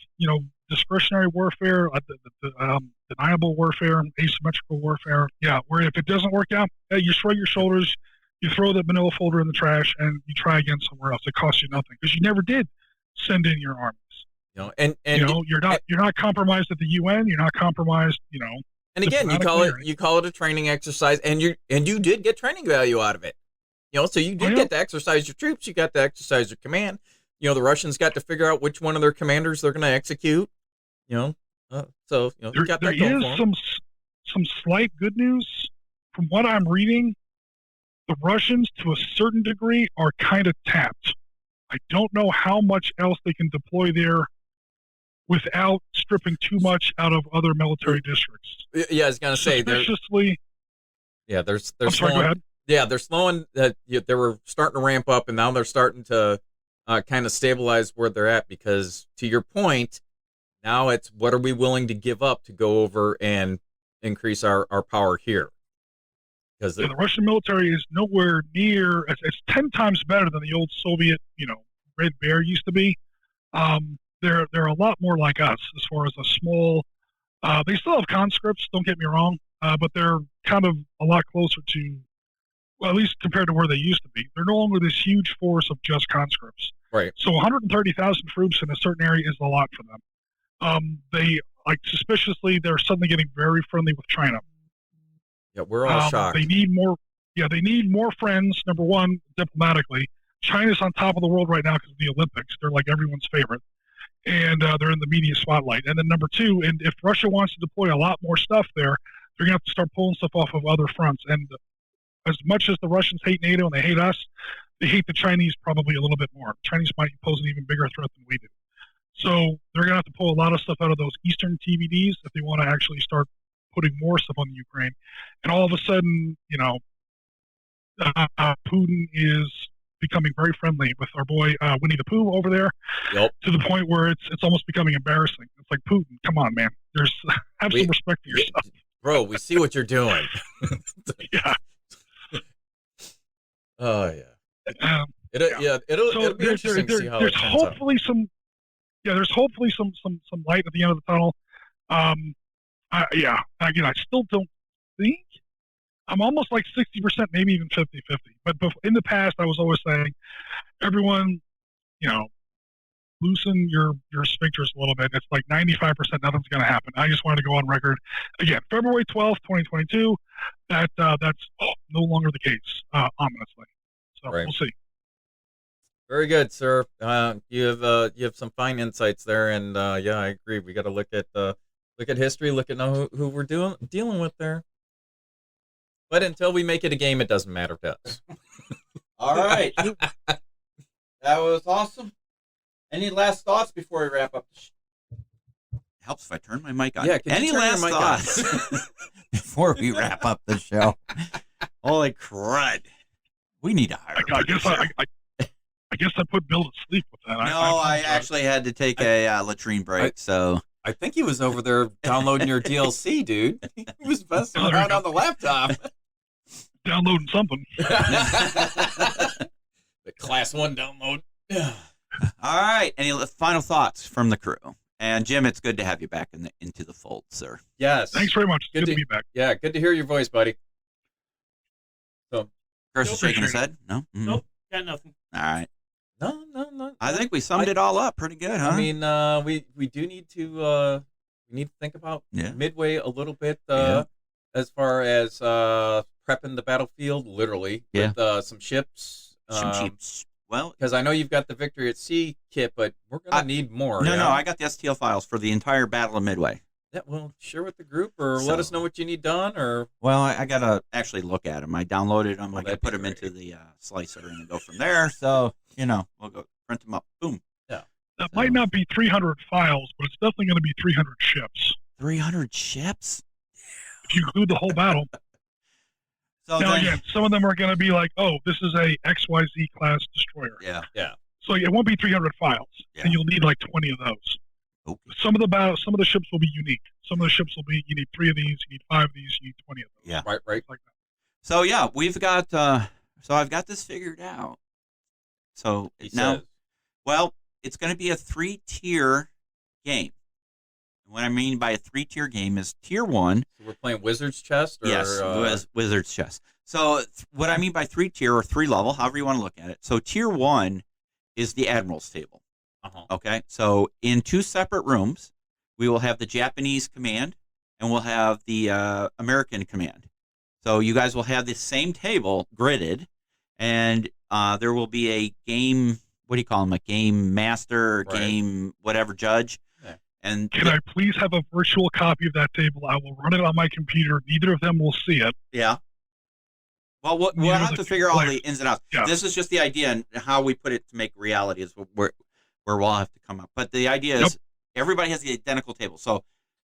discretionary warfare, deniable warfare, asymmetrical warfare. Yeah, where if it doesn't work out, you shrug your shoulders, you throw the manila folder in the trash, and you try again somewhere else. It costs you nothing because you never did send in your armies. And you're not compromised at the UN. You're not compromised. And again, you call it a training exercise, and you did get training value out of it. So you did get to exercise your troops. You got to exercise your command. The Russians got to figure out which one of their commanders they're going to execute. You got that there going is for them. some slight good news from what I'm reading. The Russians, to a certain degree, are kind of tapped. I don't know how much else they can deploy there without stripping too much out of other military districts. Yeah, I was going to say, suspiciously. Yeah, they're I'm sorry, go ahead. Yeah, they're slowing. They were starting to ramp up, and now they're starting to kind of stabilize where they're at. Because to your point, now it's what are we willing to give up to go over and increase our power here? Because the Russian military is nowhere near. It's 10 times better than the old Soviet, Red Bear used to be. They're a lot more like us as far as a small. They still have conscripts. Don't get me wrong, but they're kind of a lot closer to. Well, at least compared to where they used to be. They're no longer this huge force of just conscripts. Right. So 130,000 troops in a certain area is a lot for them. Suspiciously, they're suddenly getting very friendly with China. Yeah, we're all shocked. They need more. Yeah, they need more friends, number one, diplomatically. China's on top of the world right now because of the Olympics. They're like everyone's favorite. And they're in the media spotlight. And then number two, and if Russia wants to deploy a lot more stuff there, they're going to have to start pulling stuff off of other fronts. And as much as the Russians hate NATO and they hate us, they hate the Chinese probably a little bit more. The Chinese might pose an even bigger threat than we do. So they're going to have to pull a lot of stuff out of those Eastern TVDs if they want to actually start putting more stuff on the Ukraine. And all of a sudden, Putin is becoming very friendly with our boy Winnie the Pooh over there. Yep. To the point where it's almost becoming embarrassing. It's like, Putin, come on, man. Have some respect for yourself. Bro, we see what you're doing. Yeah. Oh yeah. It'll be interesting to see how there's it turns hopefully out. There's hopefully some light at the end of the tunnel. I still don't think I'm almost like 60%, maybe even 50-50. But in the past, I was always saying, everyone, loosen your sphincters a little bit. It's like 95% nothing's going to happen. I just wanted to go on record again. February 12th, 2022. That's no longer the case, ominously. So right. We'll see. Very good, sir. You have some fine insights there, and yeah, I agree. We got to look at history, look at who we're dealing with there. But until we make it a game, it doesn't matter to us. All right. That was awesome. Any last thoughts before we wrap up the show? Helps if I turn my mic on. Yeah, can Any you turn your last mic thoughts before we wrap up the show? Holy crud. We need to hire I guess I put Bill to sleep with that. I actually had to take a latrine break, so... I think he was over there downloading your DLC, dude. He was messing around on the laptop. Downloading something. The Class 1 download. All right. Any final thoughts from the crew? And Jim, it's good to have you back into the fold, sir. Yes. Thanks very much. Good to be back. Yeah, good to hear your voice, buddy. So, Chris is shaking his head. No? Mm-hmm. Nope, got nothing. All right. No. I think we summed it all up pretty good, huh? I mean, we do need to think about Midway a little bit as far as prepping the battlefield, literally, with some ships. Well, because I know you've got the Victory at Sea kit, but we're going to need more. No, I got the STL files for the entire Battle of Midway. Yeah, well, share with the group, or let us know what you need done, or... Well, I got to actually look at them. I downloaded them. I got to put them into the slicer and go from there. So, we'll go print them up. Boom. Yeah. That might not be 300 files, but it's definitely going to be 300 ships. 300 ships? If you include the whole battle. So now, again, some of them are going to be like, oh, this is a XYZ class destroyer. Yeah. So it won't be 300 files, and you'll need like 20 of those. Okay. Some of the ships will be unique. Some of the ships will be, you need 3 of these, you need 5 of these, you need 20 of those. Yeah, right. Like that. So yeah, we've got. So I've got this figured out. So well, it's going to be a 3-tier game. And what I mean by a 3-tier game is tier 1. So we're playing Wizard's Chest. Or, yes, Wizard's Chest. So what I mean by 3-tier or 3-level, however you want to look at it. So tier 1 is the Admiral's table. Okay, so in 2 separate rooms, we will have the Japanese command and we'll have the American command. So you guys will have the same table gridded, and there will be a game, what do you call them, a game master, or game whatever judge. Yeah. And can I please have a virtual copy of that table? I will run it on my computer. Neither of them will see it. Yeah. Well, we'll have to figure all the ins and outs. Yeah. This is just the idea, and how we put it to make reality is where we'll have to come up. But the idea is everybody has the identical table. So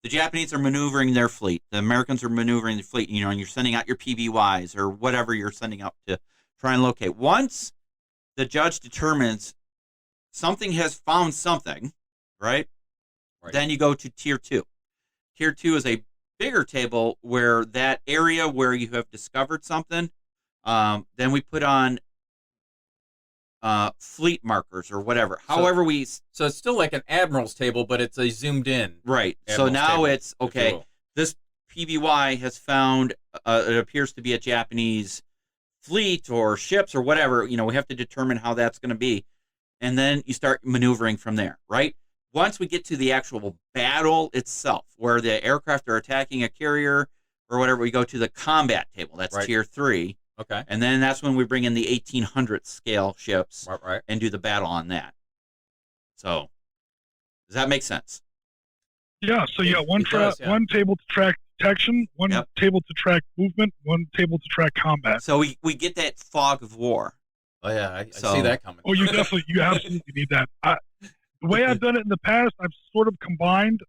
the Japanese are maneuvering their fleet. The Americans are maneuvering the fleet, and you're sending out your PBYs or whatever you're sending out to try and locate. Once the judge determines something has found something, right? Then you go to tier 2. Tier 2 is a bigger table where that area where you have discovered something, then we put on fleet markers or whatever. However so it's still like an admiral's table, but it's a zoomed in. Right. So now table, it's okay. This PBY has found it appears to be a Japanese fleet or ships or whatever. We have to determine how that's going to be, and then you start maneuvering from there. Right. Once we get to the actual battle itself, where the aircraft are attacking a carrier or whatever, we go to the combat table. That's tier 3. Okay. And then that's when we bring in the 1800 scale ships and do the battle on that. So, does that make sense? Yeah. So one table to track detection, one table to track movement, one table to track combat. So we get that fog of war. Oh yeah, I see that coming. Oh, you absolutely need that. The way I've done it in the past, I've sort of combined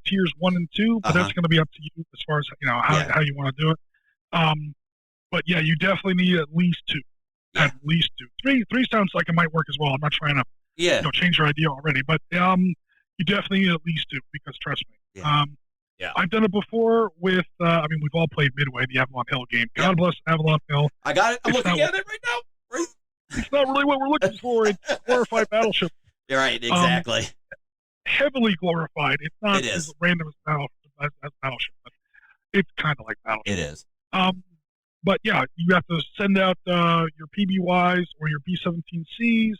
tiers 1 and 2, but that's going to be up to you as far as how you want to do it. But yeah, you definitely need at least 2. Yeah. At least 2. 3 sounds like it might work as well. I'm not trying to change your idea already, but you definitely need at least 2 because trust me. I've done it before with. We've all played Midway, the Avalon Hill game. God bless Avalon Hill. I got it. I'm looking at it right now. It's not really what we're looking for. It's a glorified battleship. You're right. Exactly. Heavily glorified. It's not as random as Battleship, but it's kind of like Battleship. It is. But yeah, you have to send out your PBYs or your B-17Cs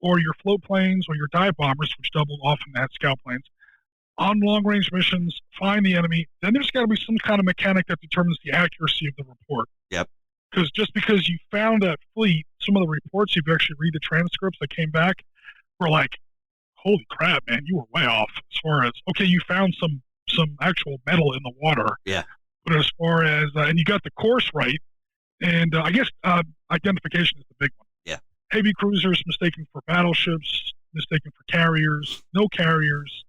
or your float planes or your dive bombers, which double often as scout planes, on long-range missions, find the enemy. Then there's got to be some kind of mechanic that determines the accuracy of the report. Yep. Because just because you found that fleet, some of the reports, if you actually read the transcripts that came back, were like, holy crap, man, you were way off as far as, okay, you found some actual metal in the water. Yeah. But as far as, and you got the course right, and I guess identification is the big one. Yeah. Heavy cruisers mistaken for battleships, mistaken for carriers, no carriers.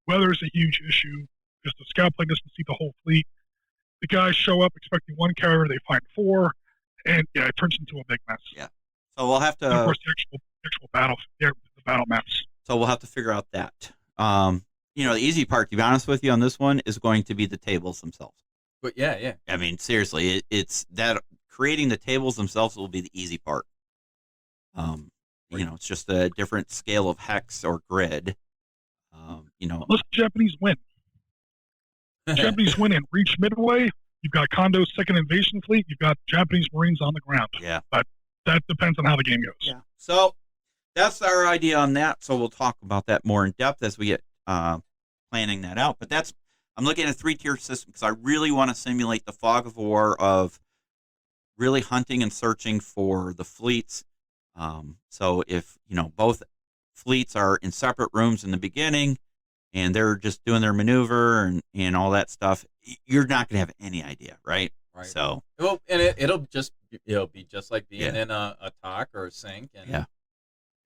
Weather is a huge issue because the scout plane doesn't see the whole fleet. The guys show up expecting one carrier, they find 4, and yeah, it turns into a big mess. Yeah. So we'll have to. And of course, the actual battle, the battle maps. So we'll have to figure out that. The easy part, to be honest with you, on this one is going to be the tables themselves. But yeah. I mean, seriously, it's that creating the tables themselves will be the easy part. It's just a different scale of hex or grid. Unless the Japanese win. Japanese win and reach Midway. You've got Kondo's second invasion fleet. You've got Japanese Marines on the ground. Yeah. But that depends on how the game goes. Yeah. So that's our idea on that. So we'll talk about that more in depth as we get planning that out. But I'm looking at a 3-tier system because I really want to simulate the fog of war of really hunting and searching for the fleets. So if, both fleets are in separate rooms in the beginning and they're just doing their maneuver and all that stuff, you're not going to have any idea, right? Right. So, well, and it'll be just like being in a talk or a sync, and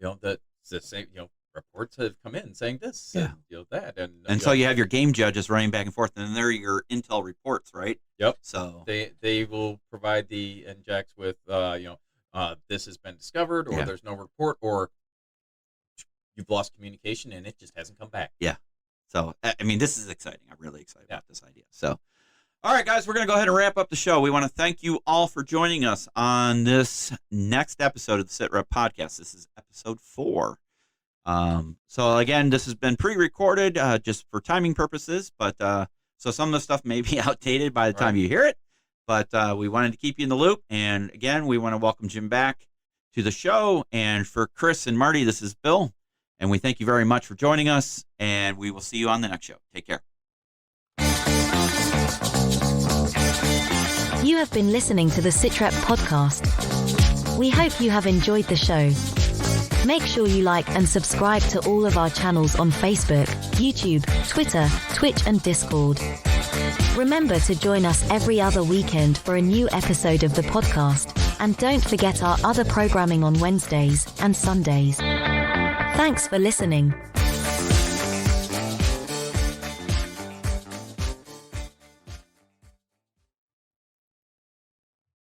the same, reports have come in saying this, and that, and so you have your game judges running back and forth, and they're your intel reports, right? Yep. So they will provide the injects with this has been discovered, or there's no report, or you've lost communication and it just hasn't come back. Yeah. So I mean, this is exciting. I'm really excited about this idea. So. All right, guys, we're going to go ahead and wrap up the show. We want to thank you all for joining us on this next episode of the SitRep Podcast. This is episode 4. So, again, this has been pre-recorded just for timing purposes, but so some of the stuff may be outdated by the time you hear it, but we wanted to keep you in the loop. And, again, we want to welcome Jim back to the show. And for Chris and Marty, this is Bill, and we thank you very much for joining us, and we will see you on the next show. Take care. You have been listening to the SitRep Podcast. We hope you have enjoyed the show. Make sure you like and subscribe to all of our channels on Facebook, YouTube, Twitter, Twitch, and Discord. Remember to join us every other weekend for a new episode of the podcast, and don't forget our other programming on Wednesdays and Sundays. Thanks for listening.